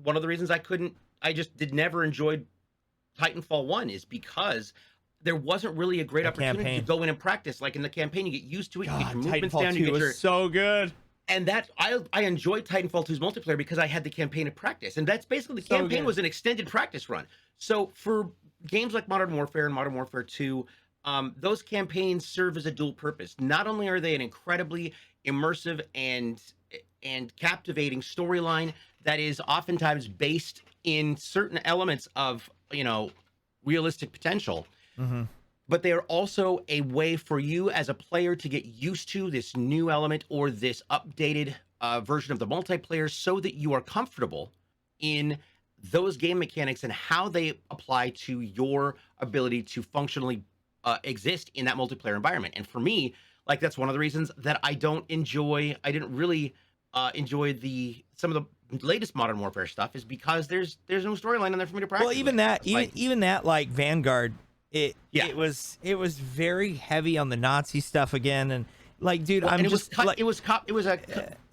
one of the reasons I just never enjoyed Titanfall 1 is because there wasn't really a great opportunity to go in and practice. Like in the campaign, you get used to it, you get your movements down, you get your so good. And I enjoyed Titanfall 2's multiplayer because I had the campaign to practice. And that's basically the campaign was an extended practice run. So for games like Modern Warfare and Modern Warfare 2, those campaigns serve as a dual purpose. Not only are they an incredibly immersive and captivating storyline that is oftentimes based in certain elements of, you know, realistic potential, but they are also a way for you as a player to get used to this new element or this updated version of the multiplayer, so that you are comfortable in those game mechanics and how they apply to your ability to functionally exist in that multiplayer environment. And for me, like, that's one of the reasons that I didn't really enjoy some of the latest Modern Warfare stuff, is because there's no storyline in there for me to practice. Well, even that, like Vanguard, it was very heavy on the Nazi stuff again, and like, dude, it was a copy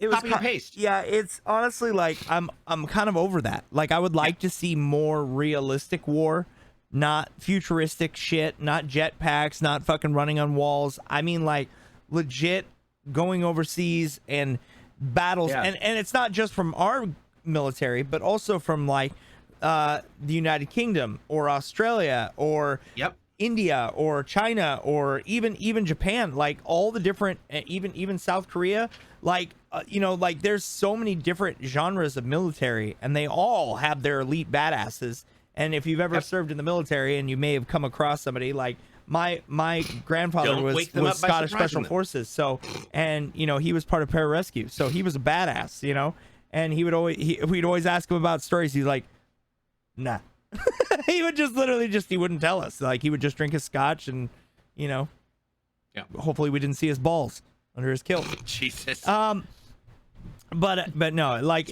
and paste. Yeah, it's honestly like I'm kind of over that. Like, I would like to see more realistic war, not futuristic shit, not jetpacks, not fucking running on walls. I mean, like, legit going overseas and battles, and it's not just from our military, but also from like the United Kingdom or Australia or India or China or even Japan, like all the different, even South Korea, like you know, like there's so many different genres of military, and they all have their elite badasses. And if you've ever served in the military, and you may have come across somebody like my grandfather was Scottish Special Forces, so, and you know, he was part of pararescue, so he was a badass, you know, and we'd always ask him about stories. He's like, nah. He would just literally he wouldn't tell us. Like, he would just drink his scotch, and you know, hopefully we didn't see his balls under his kilt. Jesus. But no, like,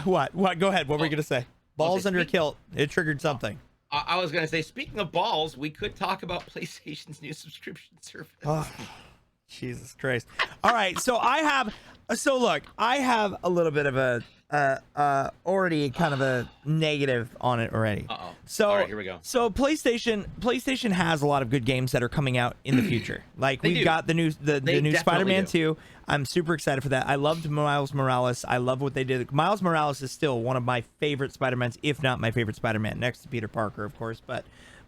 what? Go ahead. What were you gonna say? Balls under a kilt. It triggered something. I was going to say, speaking of balls, we could talk about PlayStation's new subscription service. Oh, Jesus Christ. All right. So I have a little bit of already kind of a negative on it already. Uh-oh. So All right, here we go. So PlayStation has a lot of good games that are coming out in the future. Like we've got the new Spider-Man 2. I'm super excited for that. I loved Miles Morales. I love what they did. Miles Morales is still one of my favorite Spider-Mans, if not my favorite Spider-Man, next to Peter Parker, of course.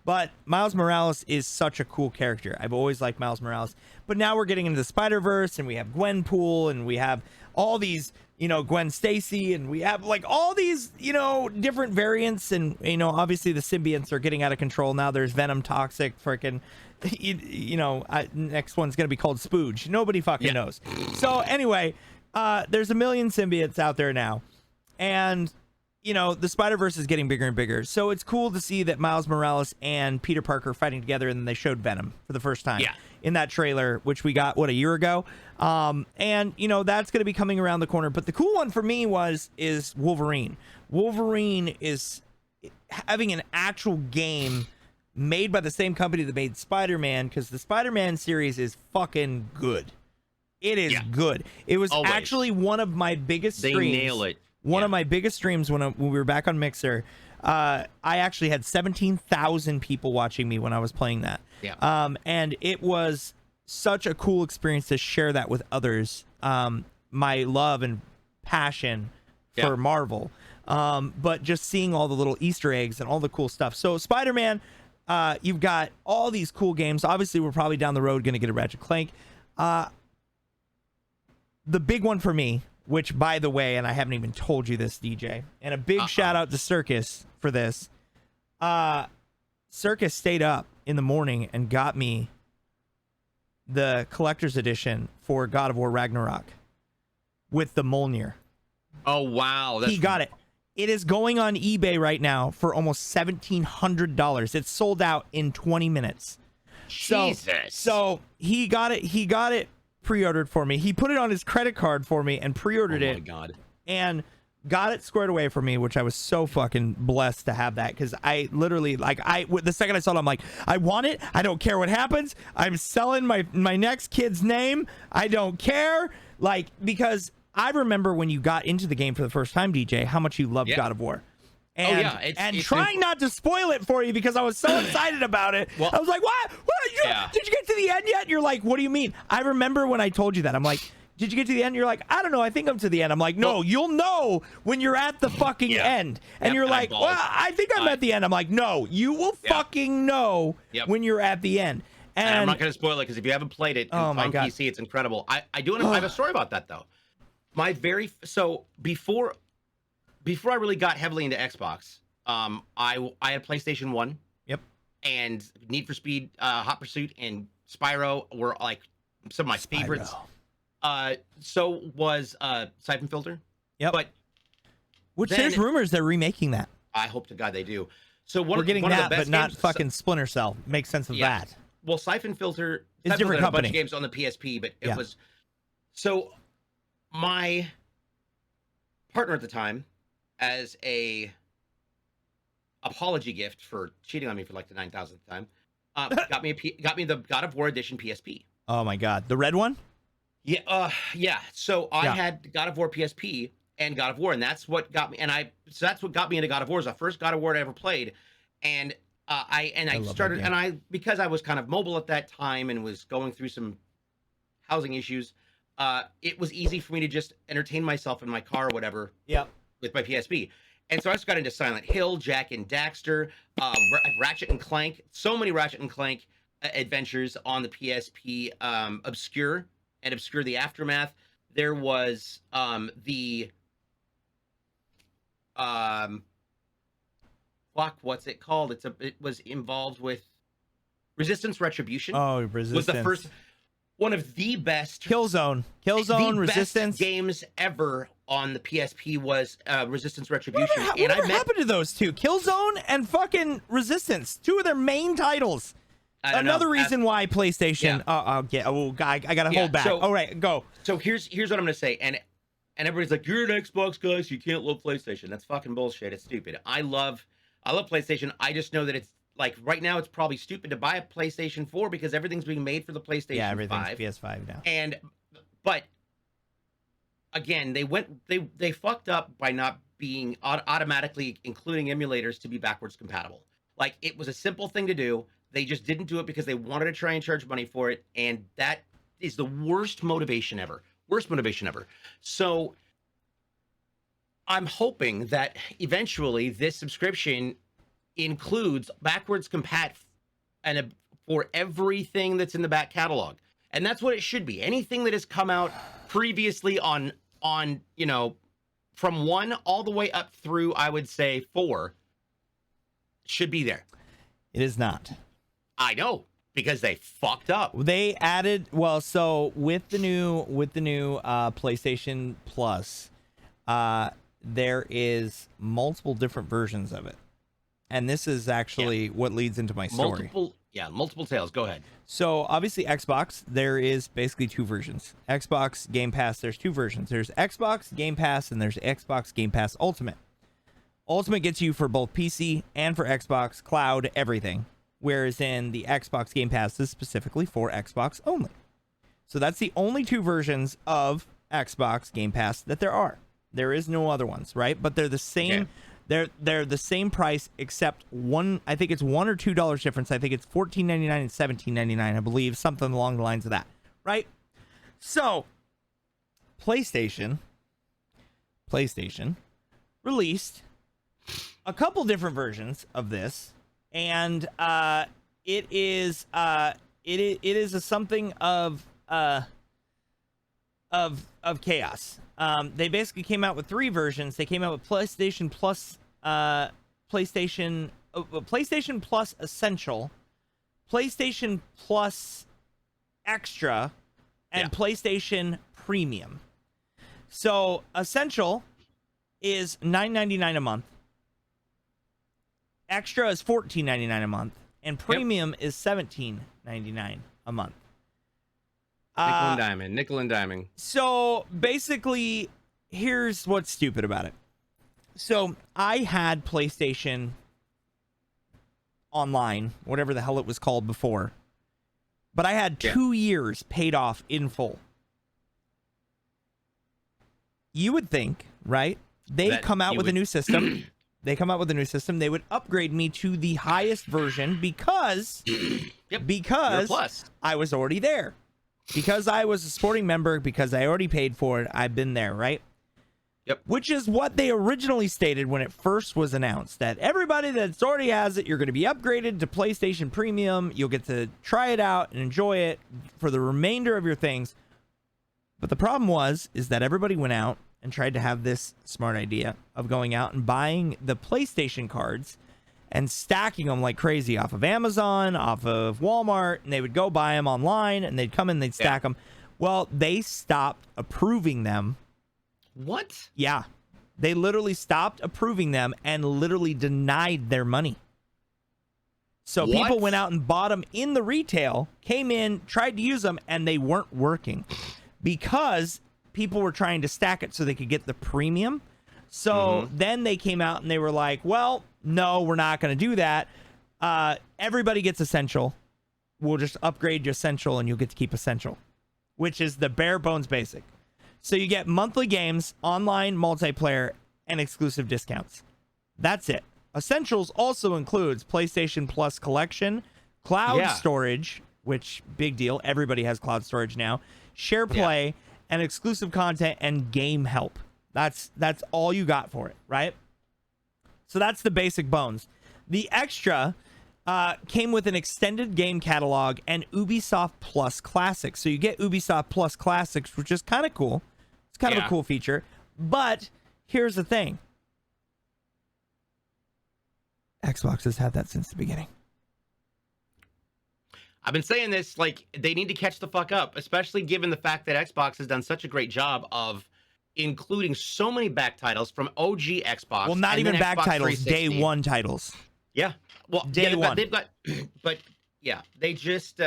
But Miles Morales is such a cool character. I've always liked Miles Morales. But now we're getting into the Spider-Verse, and we have Gwenpool, and we have all these, Gwen Stacy, and we have like all these, different variants, and obviously the symbionts are getting out of control now. There's Venom, Toxic, freaking, next one's gonna be called Spooge. Nobody fucking knows. So anyway, there's a million symbiotes out there now, and the Spider-Verse is getting bigger and bigger. So it's cool to see that Miles Morales and Peter Parker fighting together, and then they showed Venom for the first time in that trailer, which we got, a year ago. And, that's going to be coming around the corner. But the cool one for me is Wolverine. Wolverine is having an actual game made by the same company that made Spider-Man, because the Spider-Man series is fucking good. It is good. It was actually one of my biggest streams. They nail it. One of my biggest streams when we were back on Mixer, I actually had 17,000 people watching me when I was playing that. Yeah. And it was such a cool experience to share that with others. My love and passion for Marvel. But just seeing all the little Easter eggs and all the cool stuff. So Spider-Man, you've got all these cool games. Obviously, we're probably down the road going to get a Ratchet Clank. The big one for me, which, by the way, and I haven't even told you this, DJ, and a big shout out to Circus for this. Circus stayed up in the morning and got me the collector's edition for God of War Ragnarok with the Mjolnir. Oh, wow. He got it. It is going on eBay right now for almost $1,700. It's sold out in 20 minutes. Jesus. So he got it pre-ordered for me. He put it on his credit card for me and pre-ordered it. Oh my God. And got it squared away for me, which I was so fucking blessed to have that, because I literally, the second I saw it, I'm like, I want it. I don't care what happens. I'm selling my next kid's name. I don't care. Because I remember when you got into the game for the first time, DJ, how much you loved God of War. And, it's trying not to spoil it for you because I was so excited about it. Well, I was like, what? Did you get to the end yet? And you're like, what do you mean? I remember when I told you that. I'm like, did you get to the end? You're like, I don't know. I think I'm to the end. I'm like, no, you'll know when you're at the fucking end. And you're like, well, I think I'm at the end. I'm like, no, you will fucking know when you're at the end. And I'm not going to spoil it, because if you haven't played it on PC, it's incredible. I have a story about that, though. Before I really got heavily into Xbox, I had PlayStation 1. Yep. And Need for Speed, Hot Pursuit, and Spyro were like some of my favorites. So was Siphon Filter. Yep. But there's rumors they're remaking that. I hope to God they do. So we're getting that, but not fucking Splinter Cell. Makes sense of that. Well, Siphon Filter is a different company. A bunch of games on the PSP, but it was so. My partner at the time, as a apology gift for cheating on me for like the 9,000th time, got me the God of War Edition PSP. Oh my God, the red one? Yeah. So I had God of War PSP and God of War, and that's what got me. So that's what got me into God of War. Is the first God of War I ever played, and because I was kind of mobile at that time and was going through some housing issues. It was easy for me to just entertain myself in my car or whatever with my PSP. And so I just got into Silent Hill, Jack and Daxter, Ratchet and Clank, so many Ratchet and Clank adventures on the PSP, Obscure and Obscure the Aftermath. There was what's it called? It was involved with Resistance Retribution. Oh, Resistance. Was the first one of the best Killzone, Resistance best games ever on the PSP was Resistance Retribution. What happened to those two? Killzone and fucking Resistance, two of their main titles. Another reason why PlayStation. I gotta hold back. All right, go. So here's what I'm gonna say, and everybody's like, you're an Xbox guy, so you can't love PlayStation. That's fucking bullshit. It's stupid. I love PlayStation. I just know that it's like right now it's probably stupid to buy a PlayStation 4 because everything's being made for the PlayStation 5. PS5 now. But again, they fucked up by not being automatically including emulators to be backwards compatible. Like, it was a simple thing to do. They just didn't do it because they wanted to try and charge money for it, and that is the worst motivation ever. Worst motivation ever. So I'm hoping that eventually this subscription includes backwards compat for everything that's in the back catalog. And that's what it should be. Anything that has come out previously on you know, from 1 all the way up through, I would say 4, should be there. It is not. I know, because they fucked up. They added, well, so with the new PlayStation Plus, there is multiple different versions of it. And this is actually what leads into my story. Multiple tales. Go ahead. So obviously Xbox, there is basically 2 versions. Xbox Game Pass, there's 2 versions. There's Xbox Game Pass and there's Xbox Game Pass Ultimate. Ultimate gets you for both PC and for Xbox, cloud, everything. Whereas in the Xbox Game Pass is specifically for Xbox only. So that's the only 2 versions of Xbox Game Pass that there are. There is no other ones, right? But they're the same. Okay. They're the same price, except one. I think it's $1 or $2 difference. I think it's $14.99 and $17.99. I believe, something along the lines of that, right? So, PlayStation released a couple different versions of this, and it is something of chaos. They basically came out with 3 versions. They came out with PlayStation Plus, PlayStation Plus Essential, PlayStation Plus Extra, and PlayStation Premium. So Essential is $9.99 a month. Extra is $14.99 a month, and Premium is $17.99 a month. Nickel and diming. So basically, here's what's stupid about it. So I had PlayStation Online, whatever the hell it was called before, but I had 2 years paid off in full. You would think, right? They come out with a new system. They come out with a new system. They would upgrade me to the highest version because I was already there. Because I was a sporting member, because I already paid for it, I've been there, right? Yep. Which is what they originally stated when it first was announced, that everybody that's already has it, you're going to be upgraded to PlayStation Premium. You'll get to try it out and enjoy it for the remainder of your things. But the problem is that everybody went out and tried to have this smart idea of going out and buying the PlayStation cards and stacking them like crazy off of Amazon, off of Walmart, and they would go buy them online, and they'd come in, they'd stack them. Well, they stopped approving them. What? Yeah. They literally stopped approving them and literally denied their money. So people went out and bought them in the retail, came in, tried to use them, and they weren't working because people were trying to stack it so they could get the premium. So then they came out and they were like, well, no, we're not going to do that. Everybody gets Essential. We'll just upgrade you Essential and you'll get to keep Essential, which is the bare bones basic. So you get monthly games, online multiplayer, and exclusive discounts. That's it. Essentials also includes PlayStation Plus Collection, cloud storage, which big deal. Everybody has cloud storage now. Share play and exclusive content and game help. That's all you got for it, right? So that's the basic bones. The extra came with an extended game catalog and Ubisoft Plus Classics. So you get Ubisoft Plus Classics, which is kind of cool. It's kind of a cool feature. But here's the thing. Xbox has had that since the beginning. I've been saying this, like, they need to catch the fuck up, especially given the fact that Xbox has done such a great job of including so many back titles from OG Xbox. Well, not even back titles, day one titles. Yeah. Well, day one. They've got, but yeah, they just.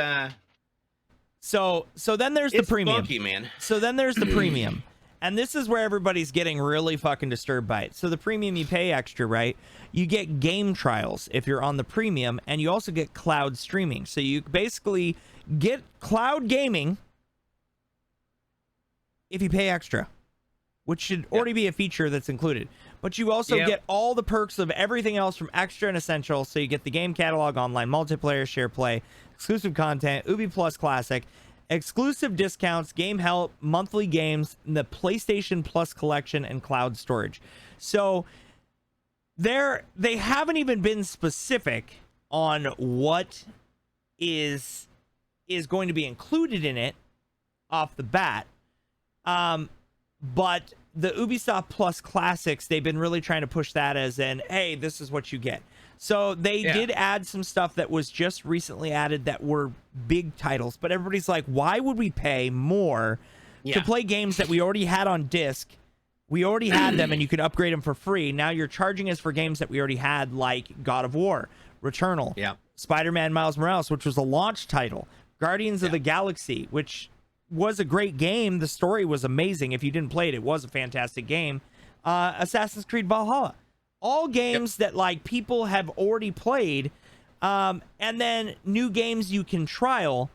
So then there's the premium. Funky, man. So then there's the premium. And this is where everybody's getting really fucking disturbed by it. So the premium, you pay extra, right? You get game trials if you're on the premium, and you also get cloud streaming. So you basically get cloud gaming if you pay extra. which should already be a feature that's included. But you also get all the perks of everything else from Extra and Essential. So you get the game catalog, online multiplayer, share play, exclusive content, Ubi Plus Classic, exclusive discounts, game help, monthly games, the PlayStation Plus collection, and cloud storage. So they haven't even been specific on what is going to be included in it off the bat. But the Ubisoft Plus Classics, they've been really trying to push that as in, hey, this is what you get. So they did add some stuff that was just recently added that were big titles, but everybody's like, why would we pay more to play games that we already had on disc? We already had them and you could upgrade them for free. Now you're charging us for games that we already had, like God of War, Returnal, Spider-Man Miles Morales, which was a launch title, Guardians of the Galaxy, which was a great game. The story was amazing. If you didn't play it, it was a fantastic game. Assassin's Creed Valhalla. All games that like people have already played, and then new games you can trial.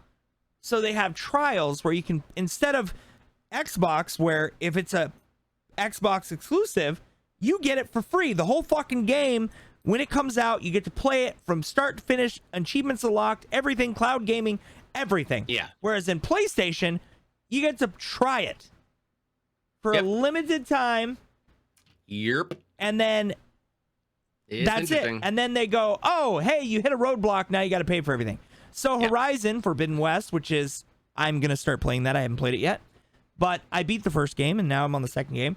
So they have trials where you can, instead of Xbox, where if it's a Xbox exclusive, you get it for free. The whole fucking game, when it comes out, you get to play it from start to finish, achievements unlocked, everything, cloud gaming, everything. Whereas in PlayStation, you get to try it for a limited time. And then that's it. And then they go, oh, hey, you hit a roadblock. Now you got to pay for everything. So Horizon Forbidden West, which is, I'm going to start playing that. I haven't played it yet. But I beat the first game, and now I'm on the second game.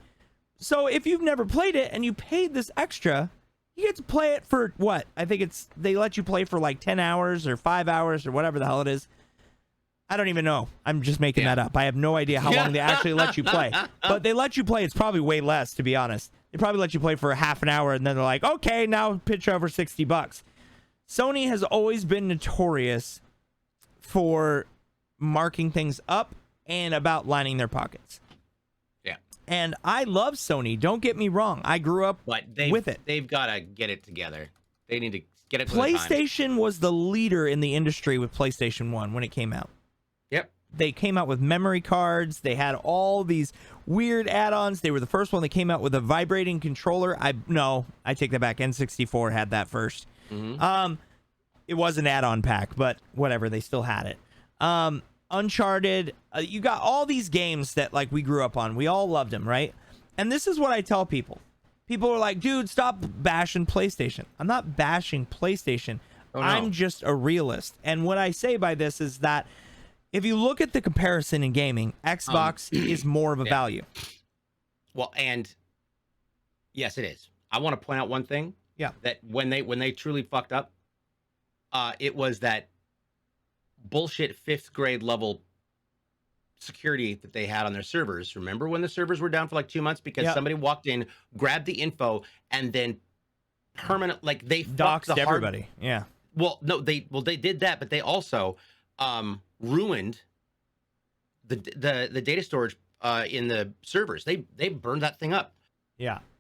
So if you've never played it and you paid this extra, you get to play it for what? I think they let you play for like 10 hours or 5 hours or whatever the hell it is. I don't even know. I'm just making that up. I have no idea how long they actually let you play. But they let you play. It's probably way less, to be honest. They probably let you play for a half an hour, and then they're like, okay, now pitch over $60. Sony has always been notorious for marking things up and about lining their pockets. And I love Sony. Don't get me wrong. I grew up with it. They've got to get it together. They need to get it. PlayStation was the leader in the industry with PlayStation 1 when it came out. They came out with memory cards. They had all these weird add-ons. They were the first one that came out with a vibrating controller. I take that back. N64 had that first. It was an add-on pack, but whatever. They still had it. Uncharted. You got all these games that like we grew up on. We all loved them, right? And this is what I tell people. People are like, dude, stop bashing PlayStation. I'm not bashing PlayStation. I'm just a realist. And what I say by this is that if you look at the comparison in gaming, Xbox is more of a value. Well, and yes, it is. I want to point out one thing. That when they truly fucked up, it was that bullshit 5th grade level security that they had on their servers. Remember when the servers were down for like 2 months because somebody walked in, grabbed the info, and then they doxed everybody. Well, no, they did that, but they also ruined the data storage in the servers. They burned that thing up.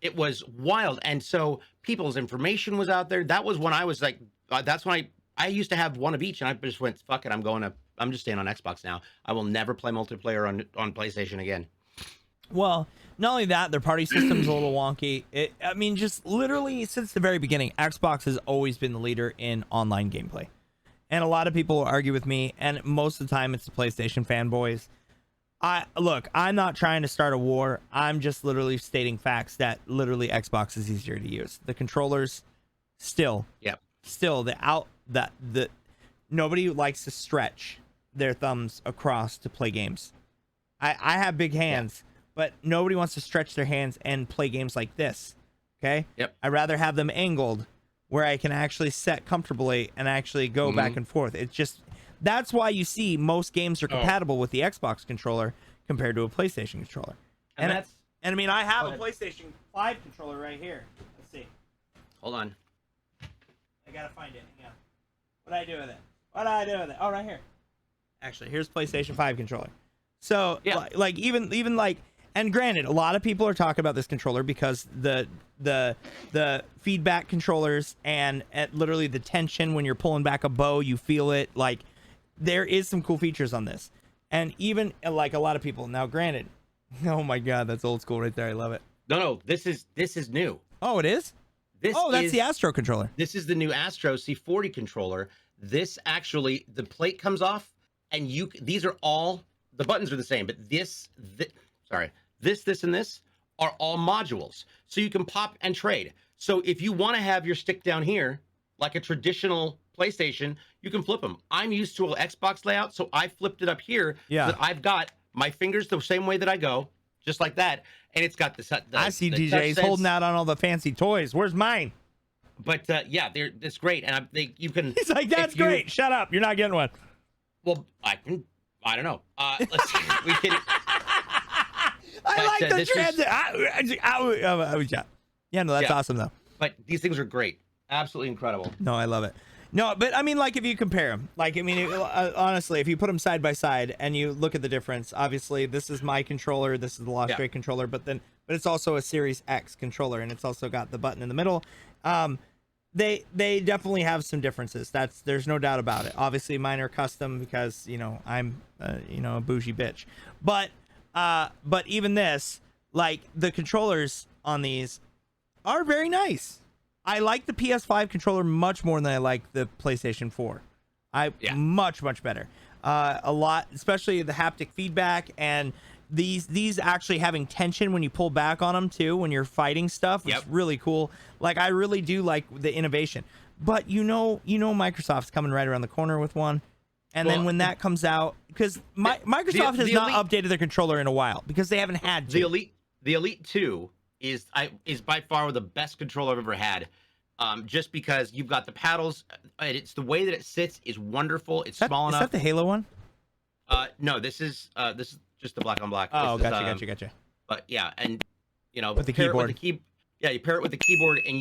It was wild. And so people's information was out there. That was when I was like, that's when I used to have one of each, and I just went, fuck it, I'm just staying on Xbox now. I will never play multiplayer on PlayStation again. Well, not only that, their party system's a little wonky. I mean, just literally since the very beginning, Xbox has always been the leader in online gameplay. And a lot of people argue with me, and most of the time it's the PlayStation fanboys. I'm not trying to start a war. I'm just literally stating facts that literally Xbox is easier to use. The controllers still nobody likes to stretch their thumbs across to play games. I have big hands, but nobody wants to stretch their hands and play games like this. Okay? I'd rather have them angled where I can actually set comfortably and actually go back and forth. It's just, that's why you see most games are compatible with the Xbox controller compared to a PlayStation controller. And I mean, I have a PlayStation 5 controller right here. Let's see. Hold on. I gotta find it. Yeah. What do I do with it? Oh, right here. Actually, here's PlayStation 5 controller. So, like even like, and granted, a lot of people are talking about this controller because the feedback controllers and literally the tension when you're pulling back a bow, you feel it. Like, there is some cool features on this. And even like a lot of people, now granted, Oh my god, that's old school right there. I love it. No, this is new. Oh, it is? This That's is the Astro controller. This is the new Astro C40 controller. This actually, the plate comes off, and these are all, the buttons are the same, but this, and this are all modules. So you can pop and trade. So if you want to have your stick down here, like a traditional PlayStation, you can flip them. I'm used to an Xbox layout, so I flipped it up here. Yeah. So that I've got my fingers the same way that I go, just like that. And it's got I see DJs holding out on all the fancy toys. Where's mine? But yeah, it's great, and you can. He's like, that's great. Shut up, you're not getting one. Well, I don't know. Let's see. We can. I like the transit. Yeah, no, that's awesome though. But these things are great, absolutely incredible. No, I love it. No, but I mean, like if you compare them, like I mean, honestly, if you put them side by side and you look at the difference, obviously this is my controller, this is the TheLostDrake controller, but it's also a Series X controller, and it's also got the button in the middle. They definitely have some differences. There's no doubt about it. Obviously, mine are custom because I'm a bougie bitch. But even this, like the controllers on these are very nice. I like the PS5 controller much more than I like the PlayStation 4. Much better. A lot, especially the haptic feedback and these actually having tension when you pull back on them too when you're fighting stuff, which is really cool. Like I really do like the innovation. But Microsoft's coming right around the corner with one. And then when that comes out, because Microsoft has not updated their controller in a while because they haven't had to. The Elite 2 is by far the best controller I've ever had. Just because you've got the paddles, it's the way that it sits is wonderful. It's small enough. Is that the Halo one? No, this is just the black on black. Oh, gotcha. But yeah, and with the keyboard. You pair it with the keyboard, and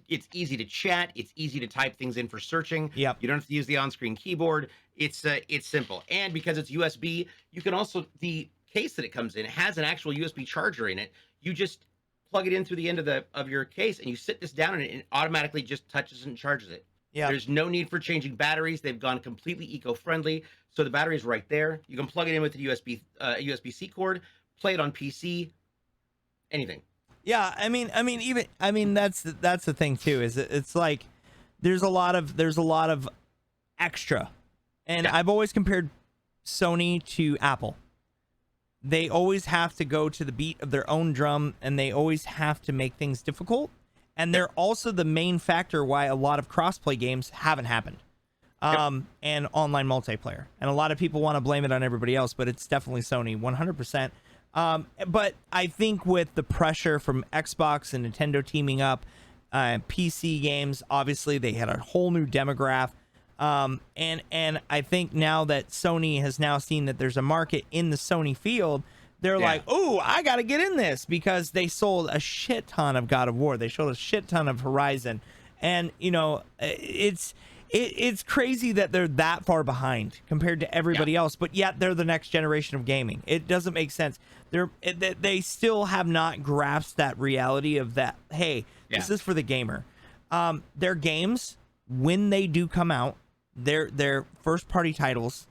it's easy to chat. It's easy to type things in for searching. Yep. You don't have to use the on-screen keyboard. It's simple, and because it's USB, you can also the case that it comes in has an actual USB charger in it. You just plug it in through the end of your case, and you sit this down, and it automatically just touches and charges it. Yeah. There's no need for changing batteries. They've gone completely eco-friendly. So the battery is right there. You can plug it in with the USB-C cord, play it on PC, anything. Yeah, I mean that's the thing too. Is it's like there's a lot of extra, and I've always compared Sony to Apple. They always have to go to the beat of their own drum, and they always have to make things difficult. And they're also the main factor why a lot of crossplay games haven't happened. And online multiplayer. And a lot of people want to blame it on everybody else, but it's definitely Sony, 100%. But I think with the pressure from Xbox and Nintendo teaming up, PC games, obviously they had a whole new demographic. And I think now that Sony has now seen that there's a market in the Sony field, they're like, oh, I got to get in this, because they sold a shit ton of God of War. They sold a shit ton of Horizon. And, it's crazy that they're that far behind compared to everybody else, but yet they're the next generation of gaming. It doesn't make sense. They still have not grasped that reality of that, hey, this is for the gamer. Their games, when they do come out, their first party titles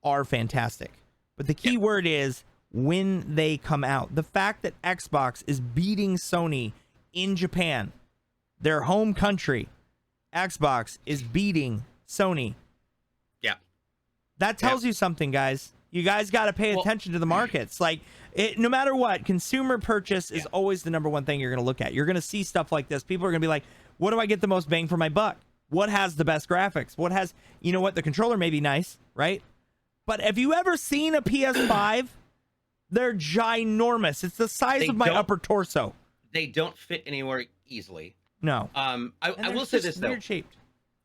are fantastic. But the key word is when they come out. The fact that Xbox is beating Sony in Japan, their home country, Xbox is beating Sony. Yeah. That tells you something, guys. You guys got to pay attention to the markets. Like, no matter what, consumer purchase is always the number one thing you're going to look at. You're going to see stuff like this. People are going to be like, what do I get the most bang for my buck? What has the best graphics? What has, the controller may be nice, right? But have you ever seen a PS5? They're ginormous. It's the size of my upper torso. They don't fit anywhere easily. No. I will say this though. Weird shaped.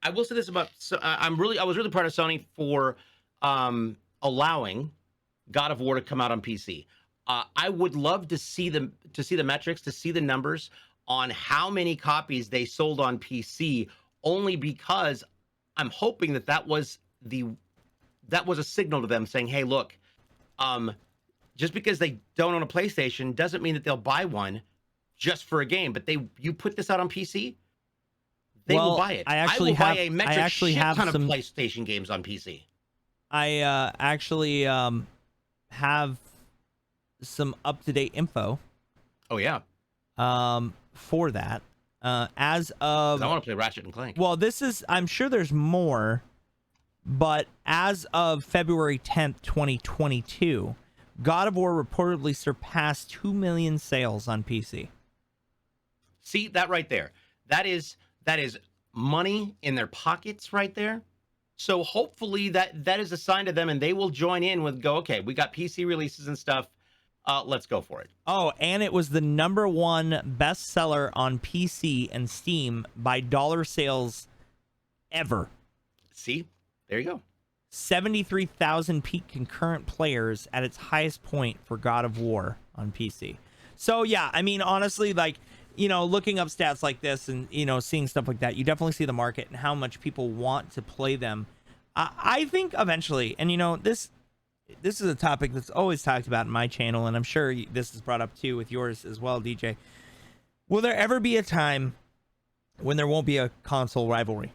I will say this about. I was really proud of Sony for allowing God of War to come out on PC. I would love to see the metrics, to see the numbers on how many copies they sold on PC. Only because I'm hoping that was a signal to them saying, hey, look, just because they don't own a PlayStation doesn't mean that they'll buy one just for a game. But you put this out on PC, they will buy it. I will buy a metric shit ton of PlayStation games on PC. I actually have some up-to-date info Oh yeah, for that. As of, 'cause I want to play Ratchet and Clank. well, this is, I'm sure there's more, but as of February 10th, 2022, God of War reportedly surpassed 2 million sales on PC. See that right there? That is money in their pockets right there. So hopefully that is a sign to them, and they will join in with go. Okay, we got PC releases and stuff. Let's go for it. Oh, and it was the #1 bestseller on PC and Steam by dollar sales ever. See, there you go. 73,000 peak concurrent players at its highest point for God of War on PC. So yeah, I mean, honestly, like, you know, looking up stats like this and, you know, seeing stuff like that, you definitely see the market and how much people want to play them. I think eventually, and you know, this is a topic that's always talked about in my channel, and I'm sure this is brought up too with yours as well, DJ. Will there ever be a time when there won't be a console rivalry?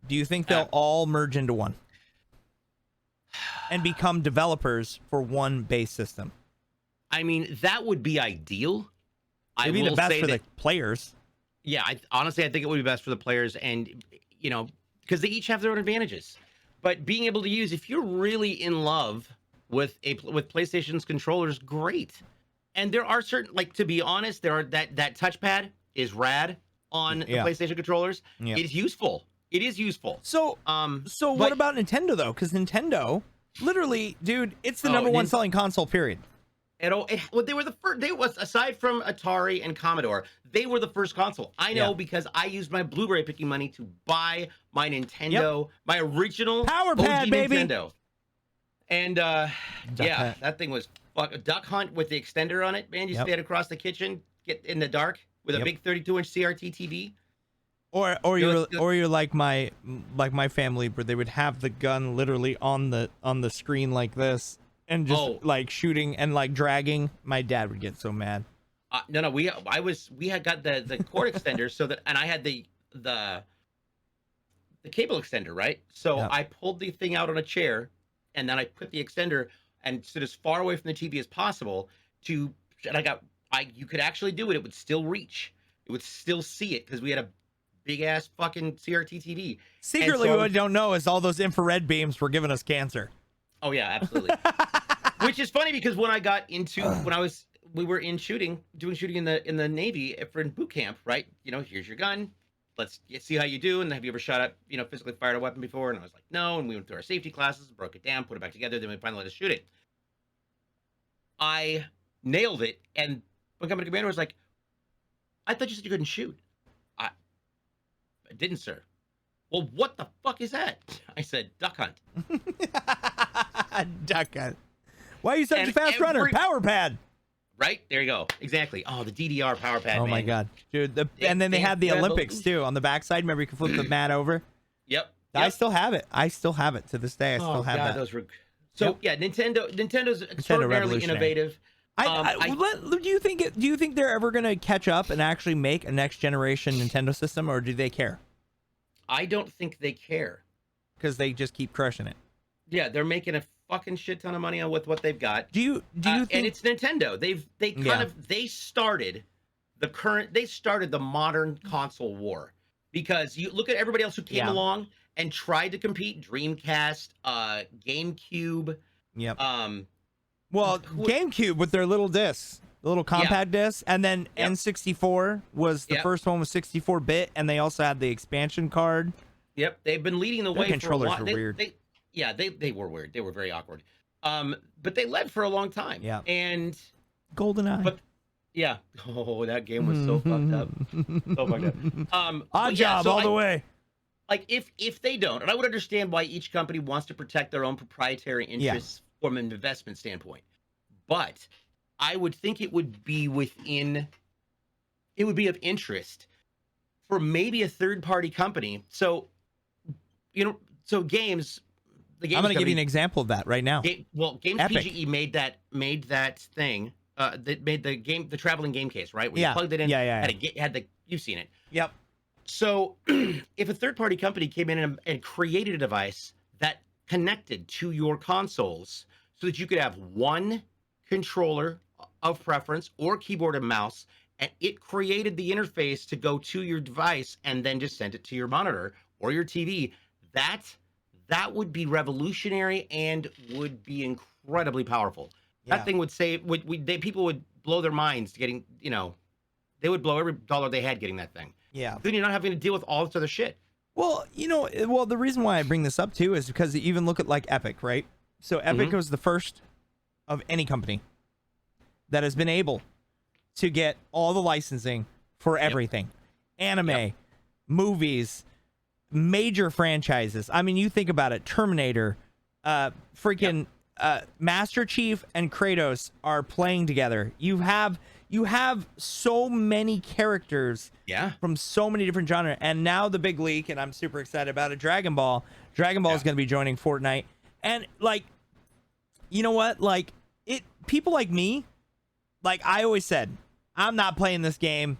Do you think they'll all merge into one and become developers for one base system? I mean, that would be ideal. It'd be the best for the players. Yeah, honestly, I think it would be best for the players, and you know, because they each have their own advantages. But being able to use, if you're really in love with PlayStation's controllers, great. And there are certain, like, to be honest, there are that touchpad is rad on the PlayStation controllers. Yeah. It is useful. It is useful. So what about Nintendo though? Because Nintendo, literally, dude, it's the #1 selling console. Period. Well, they were the first. They was, aside from Atari and Commodore, they were the first console. I know because I used my Blu-ray picking money to buy my Nintendo, my original Power Pad, baby. Nintendo. And yeah, that thing was Duck Hunt with the extender on it. Man, you stand across the kitchen, get in the dark with a big 32-inch CRT TV. Or you're like my family, where they would have the gun literally on the screen like this. And just like shooting and like dragging. My dad would get so mad. No, we had got the cord extender, so that, and I had the cable extender, right? So I pulled the thing out on a chair, and then I put the extender and stood as far away from the TV as possible and you could actually do it. It would still reach. It would still see it because we had a big ass fucking CRT TV. Secretly, what I don't know is all those infrared beams were giving us cancer. Oh yeah, absolutely. Which is funny because when I got into we were doing shooting in the Navy for boot camp, right? You know, here's your gun. Let's see how you do. And have you ever shot at, you know, physically fired a weapon before? And I was like, no. And we went through our safety classes, broke it down, put it back together. Then we finally let us shoot it. I nailed it. And my company commander was like, I thought you said you couldn't shoot. I didn't, sir. Well, what the fuck is that? I said, duck hunt. Duck hunt. Why are you such a fast runner? Power pad. Right? There you go. Exactly. Oh, the DDR power pad. Oh, man. My God. Dude. And then they had the Olympics, too, on the backside. Remember, you could flip the mat over? Yep. I still have it. I still have it to this day. I still have that. Those were... So, yeah, Nintendo's extraordinarily innovative. Do you think they're ever going to catch up and actually make a next-generation Nintendo system, or do they care? I don't think they care. Because they just keep crushing it. Yeah, they're making a fucking shit ton of money on with what they've got. Do you think... And it's Nintendo. They started the modern console war, because you look at everybody else who came along and tried to compete. Dreamcast, GameCube. Yep. Well, GameCube with their little discs, the little compact discs, and then N64 was the first one with 64-bit, and they also had the expansion card. Yep, they've been leading the way for a while. Controllers were weird. They were weird. They were very awkward. But they led for a long time. Yeah. And GoldenEye. But yeah. Oh, that game was so fucked up. So fucked up. Odd job all the way. Like if they don't, and I would understand why each company wants to protect their own proprietary interests from an investment standpoint, but I would think it would be of interest for maybe a third-party company. So, you know, so games. I'm going to give you an example of that right now. Games PGE made that thing. That made the traveling game case, right? Where you plugged it in. You've seen it. Yep. So, if a third-party company came in and created a device that connected to your consoles, so that you could have one controller of preference or keyboard and mouse, and it created the interface to go to your device and then just send it to your monitor or your TV. That would be revolutionary and would be incredibly powerful. Yeah. That thing would save. People would blow their minds getting. They would blow every dollar they had getting that thing. Yeah. Then you're not having to deal with all this other shit. Well, the reason why I bring this up too is because you even look at like Epic, right? So Epic was the first of any company that has been able to get all the licensing for everything. Anime, movies, major franchises. I mean, you think about it, Terminator, freaking Master Chief and Kratos are playing together. You have so many characters from so many different genres. And now the big leak, and I'm super excited about it, Dragon Ball. Dragon Ball is going to be joining Fortnite. And like, you know what? Like, people like me, like I always said, I'm not playing this game.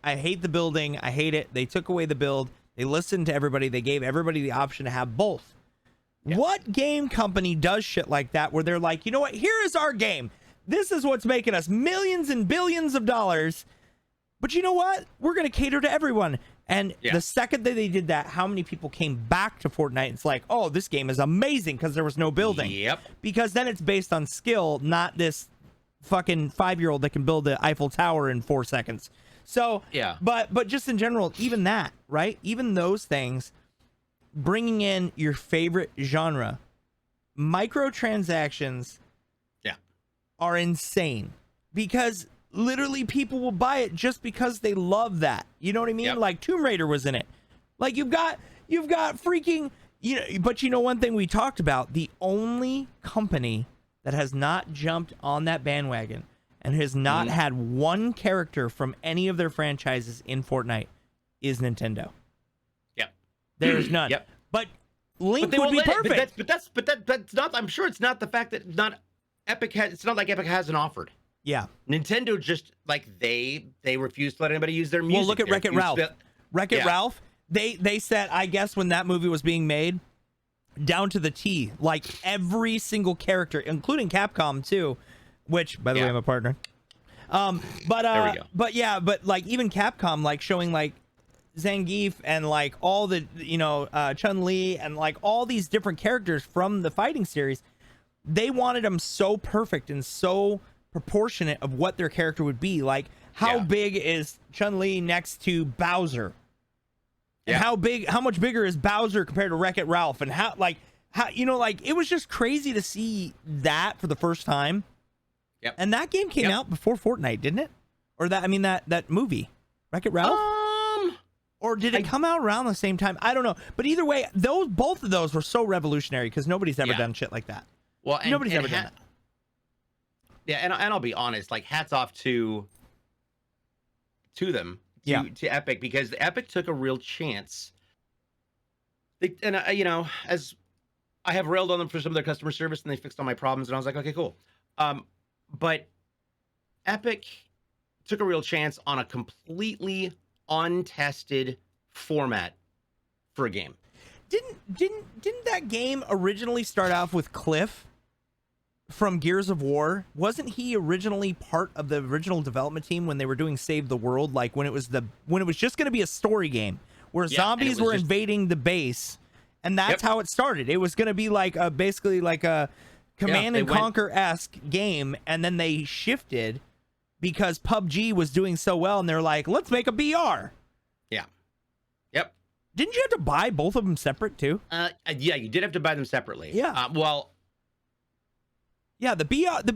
I hate the building. I hate it. They took away the build. They listened to everybody. They gave everybody the option to have both. Yeah. What game company does shit like that where they're like, you know what? Here is our game. This is what's making us millions and billions of dollars. But you know what? We're going to cater to everyone. And the second that they did that, how many people came back to Fortnite? It's like, oh, this game is amazing because there was no building. Yep. Because then it's based on skill, not this fucking 5-year-old that can build the Eiffel Tower in 4 seconds. So, but just in general, even that, right? Even those things, bringing in your favorite genre, microtransactions are insane because literally people will buy it just because they love that. You know what I mean? Like Tomb Raider was in it. Like you've got freaking, but one thing we talked about, the only company that has not jumped on that bandwagon and has not had one character from any of their franchises in Fortnite is Nintendo. Yep. There's none. Yep. But Link would be perfect. That's not, I'm sure it's not the fact that it's not like Epic hasn't offered. Yeah. Nintendo just like they refuse to let anybody use their music. Well, look at Wreck-It Ralph. Wreck-It Ralph, they said, I guess when that movie was being made, down to the T, like every single character, including Capcom too, which by the way, I'm a partner. There we go. But like even Capcom, like showing like Zangief and like all the Chun-Li and like all these different characters from the fighting series, they wanted them so perfect and so proportionate of what their character would be. Like how big is Chun-Li next to Bowser? And how much bigger is Bowser compared to Wreck-It Ralph? And how it was just crazy to see that for the first time. Yep. And that game came out before Fortnite, didn't it? Or that movie, Wreck-It Ralph? Or did it come out around the same time? I don't know. But either way, both of those were so revolutionary because nobody's ever done shit like that. Well, nobody's ever done that. Yeah, and I'll be honest, like hats off to them, to Epic, because Epic took a real chance. As I have railed on them for some of their customer service, and they fixed all my problems, and I was like, okay, cool. But Epic took a real chance on a completely untested format for a game. Didn't that game originally start off with Cliff from Gears of War? Wasn't he originally part of the original development team when they were doing Save the World? Like when it was just going to be a story game where zombies were invading the base, and that's how it started. It was going to be like basically like a Command and Conquer-esque game, and then they shifted because PUBG was doing so well, and they're like, let's make a BR. Yeah. Yep. Didn't you have to buy both of them separate too? Yeah, you did have to buy them separately. Yeah. Yeah, the BR,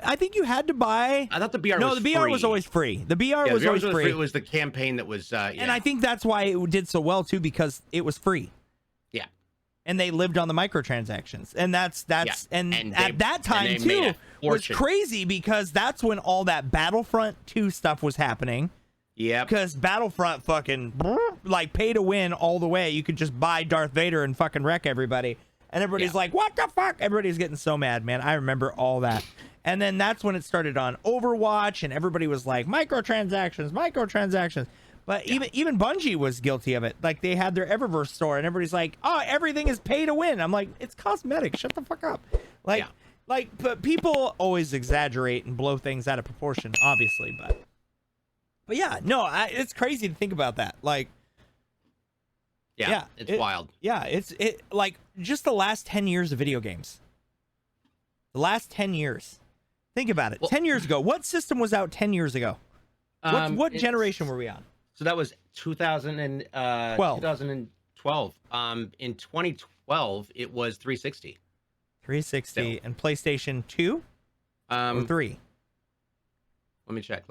I think you had to buy. I thought the BR was free. No, the BR was always free. The BR was always free. It was the campaign that was, And I think that's why it did so well too, because it was free. Yeah. And they lived on the microtransactions. And that's and at that time too was crazy because that's when all that Battlefront 2 stuff was happening. Yeah. Because Battlefront fucking like pay to win all the way. You could just buy Darth Vader and fucking wreck everybody. And everybody's like, what the fuck? Everybody's getting so mad, man. I remember all that. And then that's when it started on Overwatch, and everybody was like, microtransactions. But even Bungie was guilty of it. Like, they had their Eververse store, and everybody's like, oh, everything is pay to win. I'm like, it's cosmetic. Shut the fuck up. Like, like, but people always exaggerate and blow things out of proportion, obviously, but yeah, no, it's crazy to think about that. Like, Yeah, it's wild. Yeah, it like just the last 10 years of video games. The last 10 years. Think about it. Well, 10 years ago, what system was out 10 years ago? What generation were we on? So that was 2012. In 2012, it was 360. 360 and PlayStation 2 or 3? Let me check.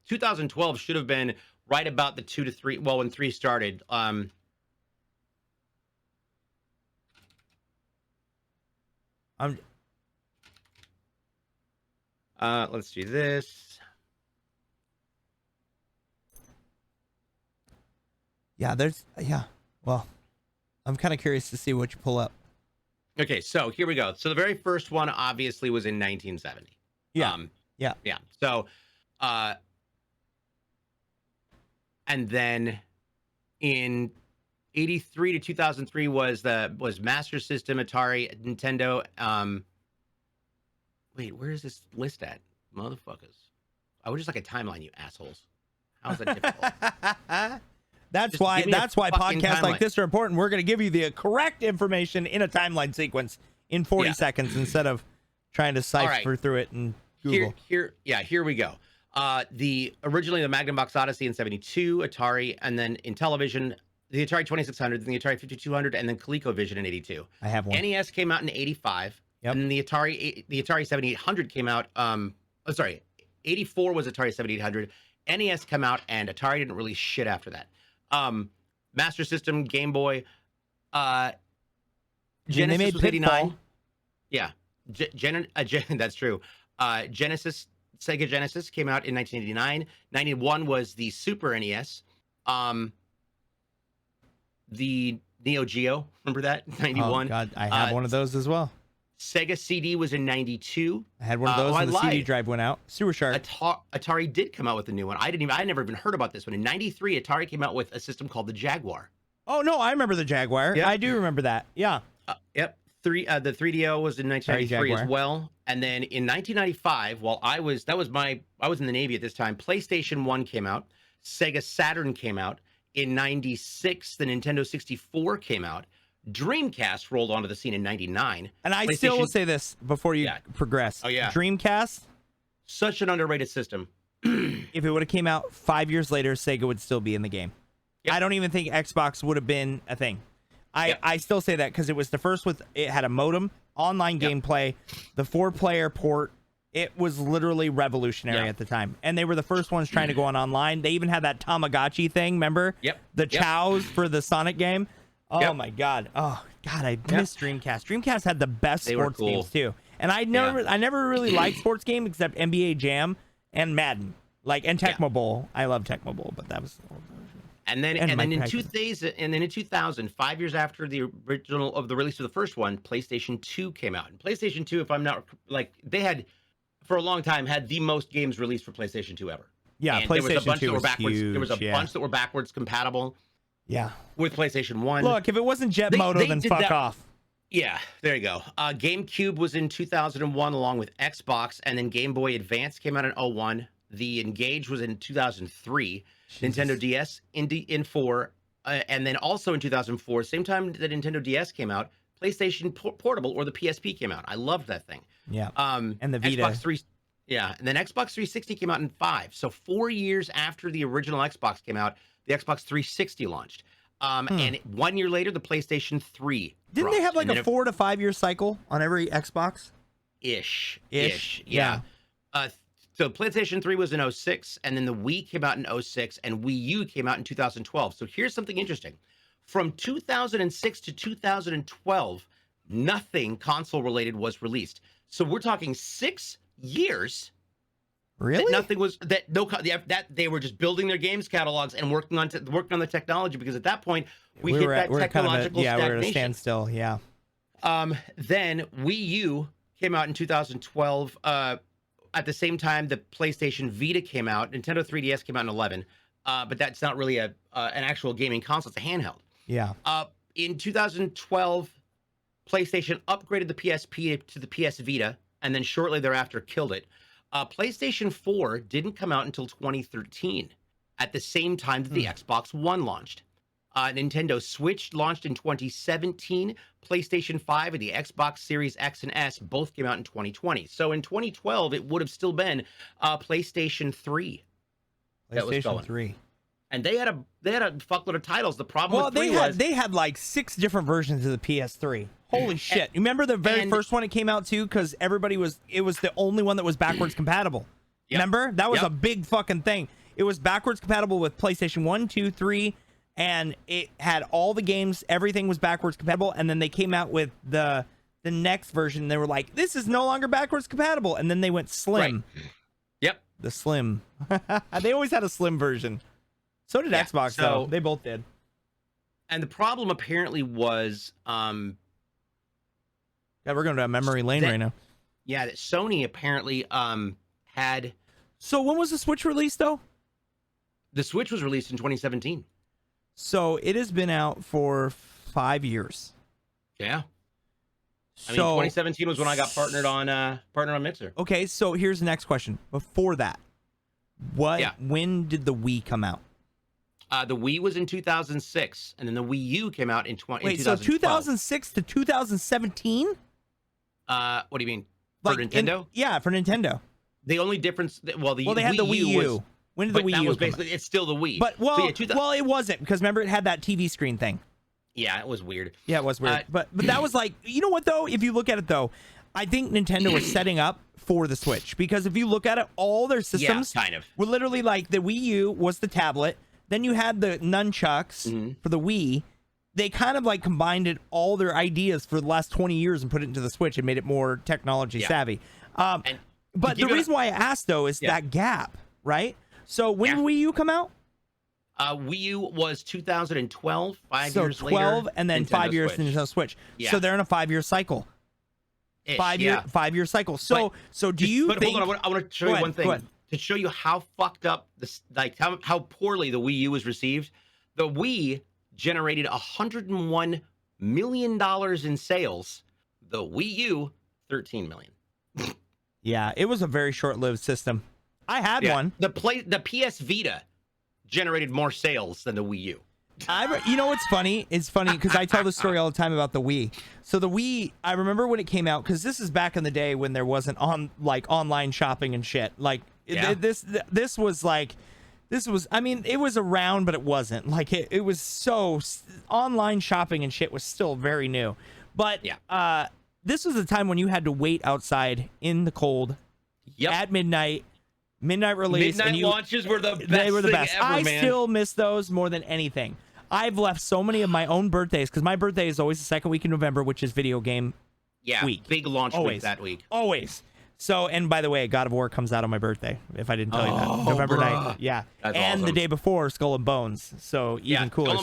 2012 should have been right about the 2 to 3. Well, when 3 started. Let's do this. Yeah, well, I'm kind of curious to see what you pull up. Okay, so here we go. So the very first one obviously was in 1970. Yeah. Yeah. So, and then in 83 to 2003 was Master System, Atari, Nintendo. Wait, where is this list at, motherfuckers? I would just like a timeline, you assholes. How's that difficult? That's why podcasts like this are important. We're going to give you the correct information in a timeline sequence in 40 seconds instead of trying to cipher through it and Google. Here we go. Originally the Magnum Box Odyssey in 72, Atari, and then in television, the Atari 2600, then the Atari 5200, and then ColecoVision in 82. I have one. NES came out in 85. Yep. And the Atari 7800 came out. 84 was Atari 7800. NES came out, and Atari didn't release shit after that. Master System, Game Boy, Genesis was 89. Yeah, that's true. Genesis, Sega Genesis came out in 1989. 91 was the Super NES. The Neo Geo, remember that? 91. Oh God, I have one of those as well. Sega CD was in 92. I had one of those when the CD drive went out. Sewer Shark. Atari did come out with a new one. I never even heard about this one. In 93, Atari came out with a system called the Jaguar. Oh no, I remember the Jaguar. Yep. I do remember that. Yeah. Yep. The 3DO was in 1993 as well. And then in 1995, I was in the Navy at this time, PlayStation 1 came out, Sega Saturn came out. In 96, the Nintendo 64 came out. Dreamcast rolled onto the scene in 99. And I still will say this before you progress. Oh, yeah. Dreamcast. Such an underrated system. If it would have came out 5 years later, Sega would still be in the game. Yep. I don't even think Xbox would have been a thing. I still say that because it was the first it had a modem, online gameplay, the 4-player port. It was literally revolutionary at the time. And they were the first ones trying to go online. They even had that Tamagotchi thing, remember? Yep. The chows for the Sonic game. Oh my God. Oh God, I miss Dreamcast. Dreamcast had the best sports games too. And I never really liked sports games except NBA Jam and Madden. And Tecmo Bowl. I love Tecmo Bowl, but that was and then in 2000, 5 years after the release of the first one, PlayStation 2 came out. And PlayStation 2, if I'm not they had for a long time had the most games released for PlayStation 2 ever. Yeah, and PlayStation there was a bunch 2 that were was backwards. huge. There was a bunch that were backwards compatible. Yeah. With PlayStation 1. Look, if it wasn't Jet Moto, then fuck off. Yeah, there you go. GameCube was in 2001 along with Xbox, and then Game Boy Advance came out in 01. The Engage was in 2003. Jesus. Nintendo DS in 4. And then also in 2004, same time that Nintendo DS came out, PlayStation Portable or the PSP came out. I loved that thing. Yeah. And the Vita. Xbox 3. Yeah, and then Xbox 360 came out in 5. So 4 years after the original Xbox came out, the Xbox 360 launched. And 1 year later, the PlayStation 3 Didn't they have a 4 to 5 year cycle on every Xbox? Ish. Yeah. So PlayStation 3 was in 06, and then the Wii came out in 06, and Wii U came out in 2012. So here's something interesting. From 2006 to 2012, nothing console-related was released. So we're talking 6 years. Really? That they were just building their games catalogs and working on the technology, because at that point we hit that technological stagnation. We're at a standstill. Yeah. Then Wii U came out in 2012. At the same time, the PlayStation Vita came out. Nintendo 3DS came out in 11. But that's not really an actual gaming console. It's a handheld. Yeah. In 2012, PlayStation upgraded the PSP to the PS Vita, and then shortly thereafter killed it. PlayStation 4 didn't come out until 2013, at the same time that the Xbox One launched. Nintendo Switch launched in 2017. PlayStation 5 and the Xbox Series X and S both came out in 2020. So in 2012, it would have still been PlayStation 3 that was going. 3. And they had a fuckload of titles. The problem with 3 they had like 6 different versions of the PS3. Holy shit. You remember the very first one it came out too? Because it was the only one that was backwards compatible. Yep. Remember? That was a big fucking thing. It was backwards compatible with PlayStation 1, 2, 3, and it had all the games. Everything was backwards compatible. And then they came out with the next version. They were like, this is no longer backwards compatible. And then they went slim. Right. Yep. The slim. They always had a slim version. So did Xbox, though. They both did. And the problem apparently was... we're going to memory lane right now. Yeah, that Sony apparently had... So when was the Switch released, though? The Switch was released in 2017. So it has been out for 5 years. Yeah. I mean, 2017 was when I got partnered on Mixer. Okay, so here's the next question. Before that, when did the Wii come out? The Wii was in 2006, and then the Wii U came out in 2012. So 2006 to 2017? What do you mean? For Nintendo? For Nintendo. The only difference, they had the Wii U. When did the Wii U that was basically, it's still the Wii. But, it wasn't, because remember, it had that TV screen thing. Yeah, it was weird. Yeah, it was weird. But that was like, you know what, though? If you look at it, though, I think Nintendo was setting up for the Switch. Because if you look at it, all their systems were literally like, the Wii U was the tablet. Then you had the nunchucks for the Wii. They kind of like combined all their ideas for the last 20 years and put it into the Switch and made it more technology savvy. But the reason why I asked, though, is that gap, right? So when did Wii U come out? Wii U was 2012, 5 so years 12, later. So 12 and then Nintendo 5 years Switch. Nintendo Switch. Yeah. So they're in a 5-year cycle. Ish, 5-year cycle. So do you think... Hold on, I want to show you one thing. To show you how fucked up this, like how poorly the Wii U was received. The Wii generated $101 million in sales. The Wii U, $13 million. Yeah, it was a very short-lived system. I had one. The PS Vita generated more sales than the Wii U. You know what's funny? It's funny because I tell this story all the time about the Wii. So the Wii, I remember when it came out, because this is back in the day when there wasn't online shopping and shit. Like this was like, I mean, it was around, but it wasn't. Like it was so online shopping and shit was still very new. But this was a time when you had to wait outside in the cold at midnight. Midnight release. Midnight launches were the best. They were the best. Ever, I man. still miss those more than anything. I've left so many of my own birthdays, because my birthday is always the second week in November, which is video game week. Big launch week that week. Always. So, and by the way, God of War comes out on my birthday, if I didn't tell you that. November 9th. Yeah. That's and awesome. the day before, Skull and Bones. So even cooler.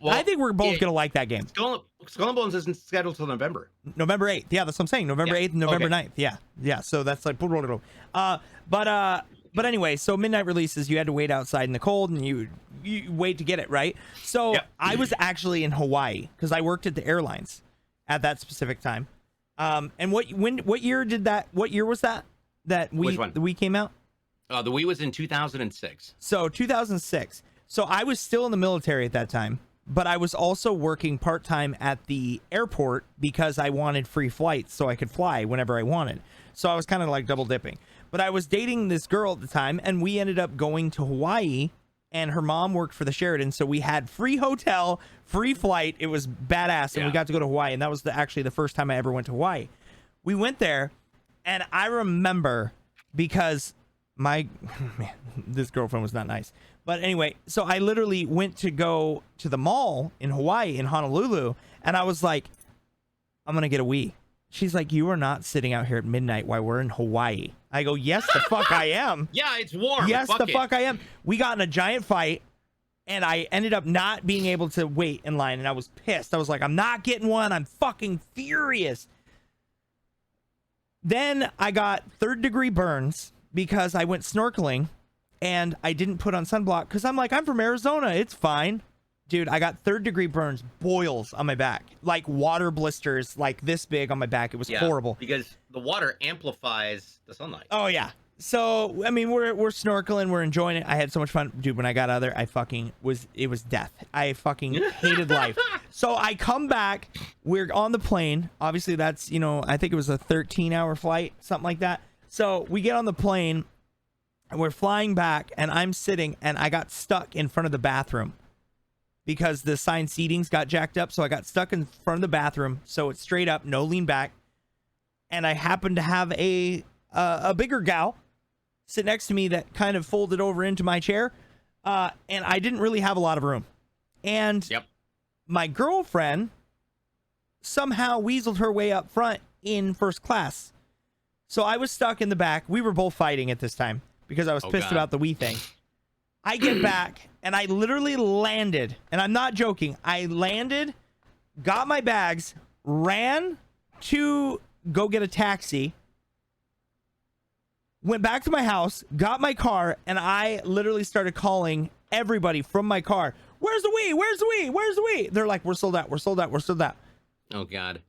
I think we're both going to like that game. Skull and Bones isn't scheduled till November. November 8th. Yeah, that's what I'm saying. November 8th and November 9th. Yeah. Yeah. So that's like... But anyway, so midnight releases, you had to wait outside in the cold, and you wait to get it, right? So I was actually in Hawaii, because I worked at the airlines at that specific time. And what year was that? Which one? The Wii came out? The Wii was in 2006. So 2006. So I was still in the military at that time, but I was also working part-time at the airport because I wanted free flights so I could fly whenever I wanted. So I was kind of like double dipping. But I was dating this girl at the time, and we ended up going to Hawaii, and her mom worked for the Sheraton, so we had free hotel, free flight. It was badass, and we got to go to Hawaii, and that was actually the first time I ever went to Hawaii. We went there, and I remember, because this girlfriend was not nice. But anyway, so I literally went to go to the mall in Hawaii, in Honolulu, and I was like, I'm going to get a Wii. She's like, you are not sitting out here at midnight while we're in Hawaii. I go, yes, the fuck I am. Yeah, it's warm. Yes, fuck I am. We got in a giant fight, and I ended up not being able to wait in line, and I was pissed. I was like, I'm not getting one. I'm fucking furious. Then I got third-degree burns because I went snorkeling, and I didn't put on sunblock because I'm like, I'm from Arizona. It's fine. Dude, I got 3rd-degree burns, boils on my back, like water blisters, like this big on my back. It was horrible. Because the water amplifies the sunlight. Oh yeah. So I mean, we're snorkeling, we're enjoying it. I had so much fun, dude. When I got out of there, it was death. I fucking hated life. So I come back. We're on the plane. Obviously, that's I think it was a 13-hour flight, something like that. So we get on the plane, and we're flying back, and I'm sitting, and I got stuck in front of the bathroom. Because the assigned seatings got jacked up, so I got stuck in front of the bathroom. So it's straight up, no lean back. And I happened to have a bigger gal sit next to me that kind of folded over into my chair, and I didn't really have a lot of room. And my girlfriend somehow weaseled her way up front in first class. So I was stuck in the back. We were both fighting at this time because I was pissed about the Wii thing. I get back, and I literally landed, and I'm not joking. I landed, got my bags, ran to go get a taxi, went back to my house, got my car, and I literally started calling everybody from my car. Where's the Wii? Where's the Wii? Where's the Wii? They're like, we're sold out. We're sold out. We're sold out. Oh, God.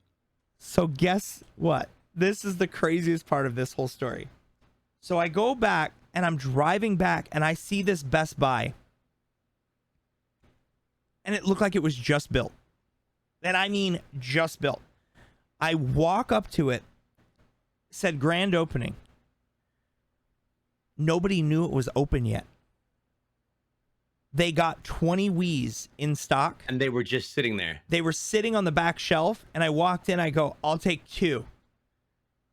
So guess what? This is the craziest part of this whole story. So I go back, and I'm driving back, and I see this Best Buy. And it looked like it was just built. And I mean just built. I walk up to it, said grand opening. Nobody knew it was open yet. They got 20 Wiis in stock. And they were just sitting there. They were sitting on the back shelf, and I walked in, I go, I'll take 2.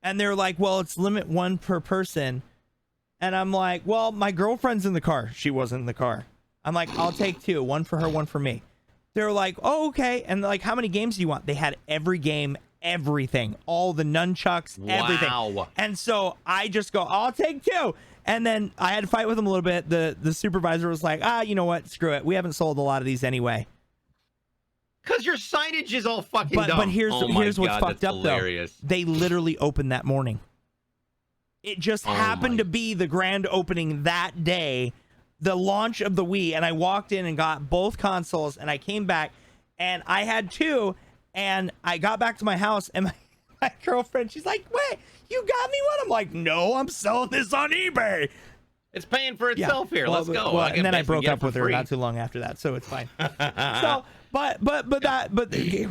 And they're like, well, it's limit 1 per person. And I'm like, well, my girlfriend's in the car. She wasn't in the car. I'm like, I'll take 2. 1 for her, 1 for me. They're like, oh, okay. And like, how many games do you want? They had every game, everything. All the nunchucks, everything. Wow. And so I just go, I'll take 2. And then I had to fight with them a little bit. The supervisor was like, you know what? Screw it. We haven't sold a lot of these anyway. Because your signage is all fucking dumb. But here's what's fucked up, hilarious. though. They literally opened that morning. It just happened to be the grand opening that day, the launch of the Wii, and I walked in and got both consoles, and I came back, and I had 2, and I got back to my house, and my girlfriend, she's like, wait, you got me one? I'm like, no, I'm selling this on eBay. It's paying for itself here. Let's go. Well, and then I broke up with her not too long after that, so it's fine. So, but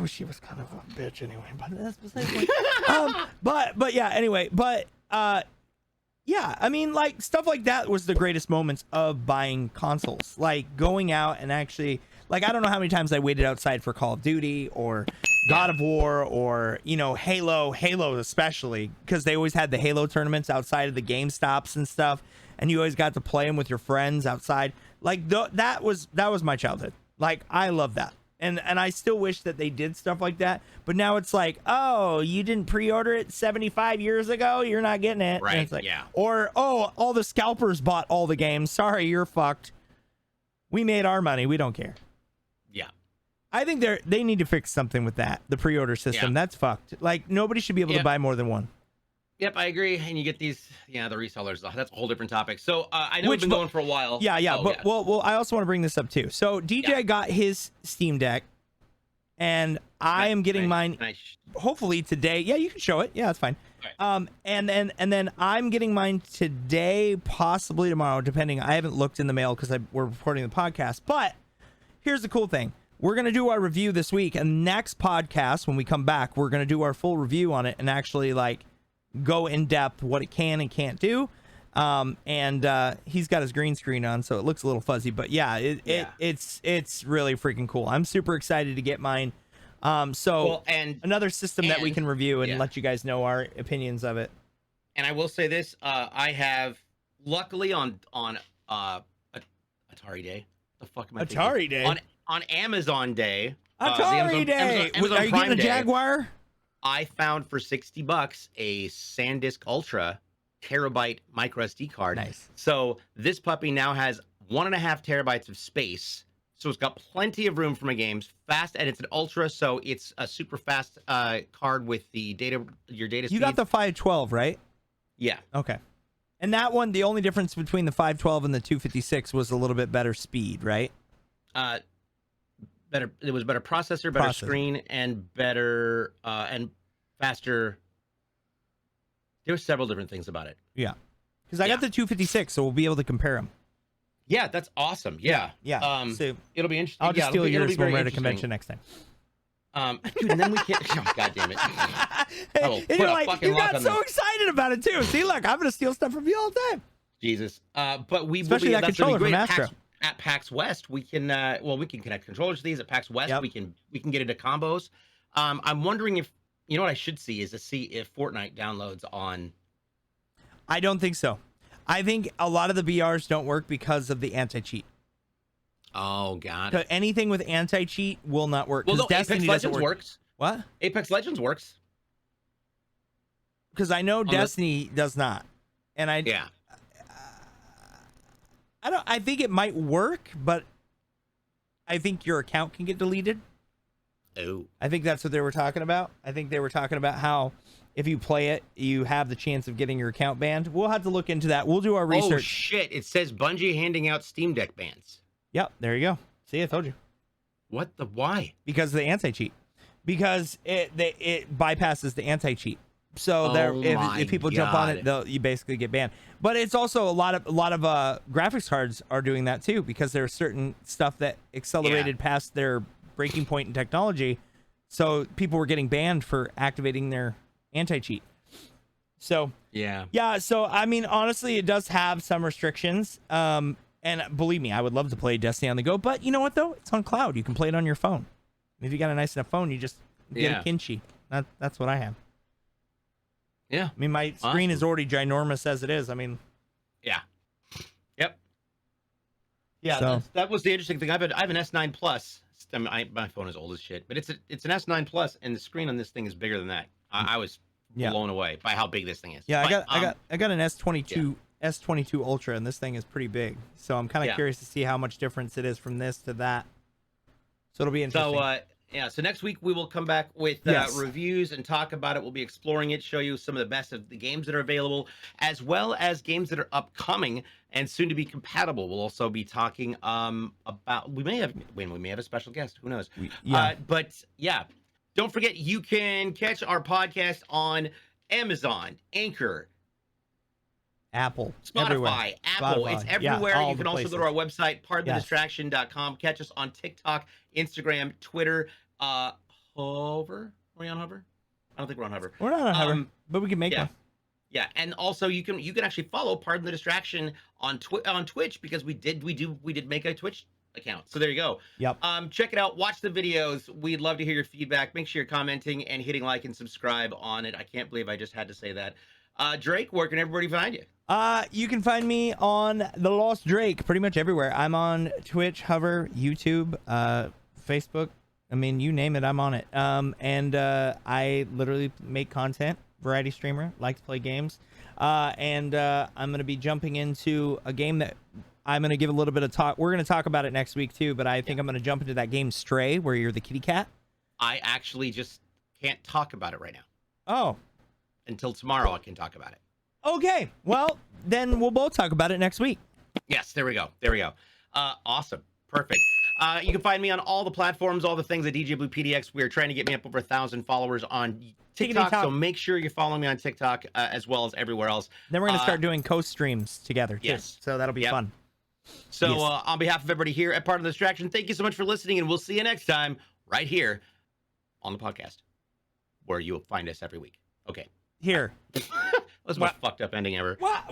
she was kind of a bitch anyway. But that's besides the point. But yeah. Anyway, yeah. I mean, like stuff like that was the greatest moments of buying consoles. Like going out and actually, like I don't know how many times I waited outside for Call of Duty or God of War or Halo especially, because they always had the Halo tournaments outside of the GameStops and stuff. And you always got to play them with your friends outside. Like that was my childhood. Like I love that, and I still wish that they did stuff like that. But now it's like, oh, you didn't pre-order it 75 years ago, you're not getting it. Right? And it's like, yeah. Or all the scalpers bought all the games. Sorry, you're fucked. We made our money. We don't care. Yeah. I think they need to fix something with that. The pre-order system. Yeah. That's fucked. Like nobody should be able to buy more than one. Yep, I agree. And you get these, the resellers. That's a whole different topic. So I know we've been going for a while. Yeah. Well, I also want to bring this up too. So DJ got his Steam Deck, and I am getting mine. Hopefully today. Yeah, you can show it. Yeah, that's fine. Right. And then I'm getting mine today, possibly tomorrow, depending. I haven't looked in the mail because we're recording the podcast. But here's the cool thing. We're going to do our review this week, and next podcast, when we come back, we're going to do our full review on it and actually go in depth what it can and can't do. And he's got his green screen on, so it looks a little fuzzy, but yeah, it's really freaking cool. I'm super excited to get mine. And another system that we can review and let you guys know our opinions of it. And I will say this, I have luckily on Atari Day. The fuck am I thinking? Atari Day? On Amazon Day. Atari Day! Amazon are you Prime getting a Day, Jaguar? I found for $60 a SanDisk Ultra terabyte micro SD card. Nice. So this puppy now has 1.5 terabytes of space. So it's got plenty of room for my games. Fast, and it's an Ultra, so it's a super fast card with the your data speed. You got the 512, right? Yeah. Okay. And that one, the only difference between the 512 and the 256 was a little bit better speed, right? It was better processor, better Processor. screen, and better and faster. There were several different things about it. Yeah. Because I got the 256, so we'll be able to compare them. Yeah, that's awesome. Yeah. Yeah. So it'll be interesting. I'll just steal it'll yours be when very we're at a interesting. convention next time. Dude, and then we can't. Oh, God damn it! I will And put you're a like, fucking you lock got on so this. excited about it too. See, look, I'm gonna steal stuff from you all the time. Jesus. But we Especially will be, that that's gonna controller be great. from Astro. At PAX West, we can we can connect controllers to these. At PAX West, Yep. we can get into combos. I'm wondering if you know what I should see is to see if Fortnite downloads on. I don't think so. I think a lot of the BRs don't work because of the anti-cheat. Oh, got it. Anything with anti-cheat will not work. Well, no, Destiny Apex doesn't Legends work. works. What? Apex Legends works. Because I know the- Destiny does not, and Yeah. I think it might work, but I think your account can get deleted. Oh. I think that's what they were talking about. I think they were talking about how if you play it, you have the chance of getting your account banned. We'll have to look into that. We'll do our Oh research. shit! It says Bungie handing out Steam Deck bans. Yep, there you go. See, I told you. What the why? Because of the anti-cheat. Because it bypasses the anti-cheat. So if people jump on it, you basically get banned. But it's also a lot of graphics cards are doing that too, because there's certain stuff that accelerated past their breaking point in technology. So people were getting banned for activating their anti-cheat. So yeah. So I mean, honestly, it does have some restrictions. And believe me, I would love to play Destiny on the go. But you know what though? It's on cloud. You can play it on your phone. And if you got a nice enough phone, you just get a Kinchi. That's what I have. Yeah. I mean, my screen is already ginormous as it is. I mean, yeah. Yep. Yeah, So- that was the interesting thing. I have an S9 Plus. I mean, my phone is old as shit, but it's an S9 Plus, and the screen on this thing is bigger than that. I was blown away by how big this thing is. yeah, But, I got an S22 Ultra, and this thing is pretty big. So I'm kind of curious to see how much difference it is from this to that. So it'll be interesting. So next week we will come back with reviews and talk about it. We'll be exploring it, show you some of the best of the games that are available, as well as games that are upcoming and soon to be compatible. We'll also be talking about we may have a special guest. Who knows? Don't forget you can catch our podcast on Amazon, Anchor, Apple, Spotify, everywhere. Apple. Spotify. It's everywhere. all You can the also go to our website, pardonthedistraction.com. Catch us on TikTok, Instagram, Twitter, Hover. Are we on Hover? I don't think we're on Hover. We're not on Hover, but we can make one. Yeah, and also you can actually follow Pardon the Distraction on Twitch because we did make a Twitch account. So there you go. Yep. Check it out. Watch the videos. We'd love to hear your feedback. Make sure you're commenting and hitting like and subscribe on it. I can't believe I just had to say that. Drake, where can everybody find you? You can find me on TheLostDrake pretty much everywhere. I'm on Twitch, Hover, YouTube, Facebook. I mean, you name it, I'm on it. And I literally make content, variety streamer, like to play games. And I'm going to be jumping into a game that I'm going to give a little bit of talk. We're going to talk about it next week too, but I think I'm going to jump into that game Stray, where you're the kitty cat. I actually just can't talk about it right now. Oh. Until tomorrow I can talk about it. Okay. Well, then we'll both talk about it next week. Yes, there we go. Awesome. Perfect. You can find me on all the platforms, all the things at DJBLUEPDX. We're trying to get me up over 1,000 followers on TikTok, so make sure you're following me on TikTok as well as everywhere else. Then we're going to start doing co-streams together, too. Yes. So that'll be fun. So on behalf of everybody here at Part of the Distraction, thank you so much for listening, and we'll see you next time right here on the podcast, where you'll find us every week. Okay. Here. That was the most fucked up ending ever. What?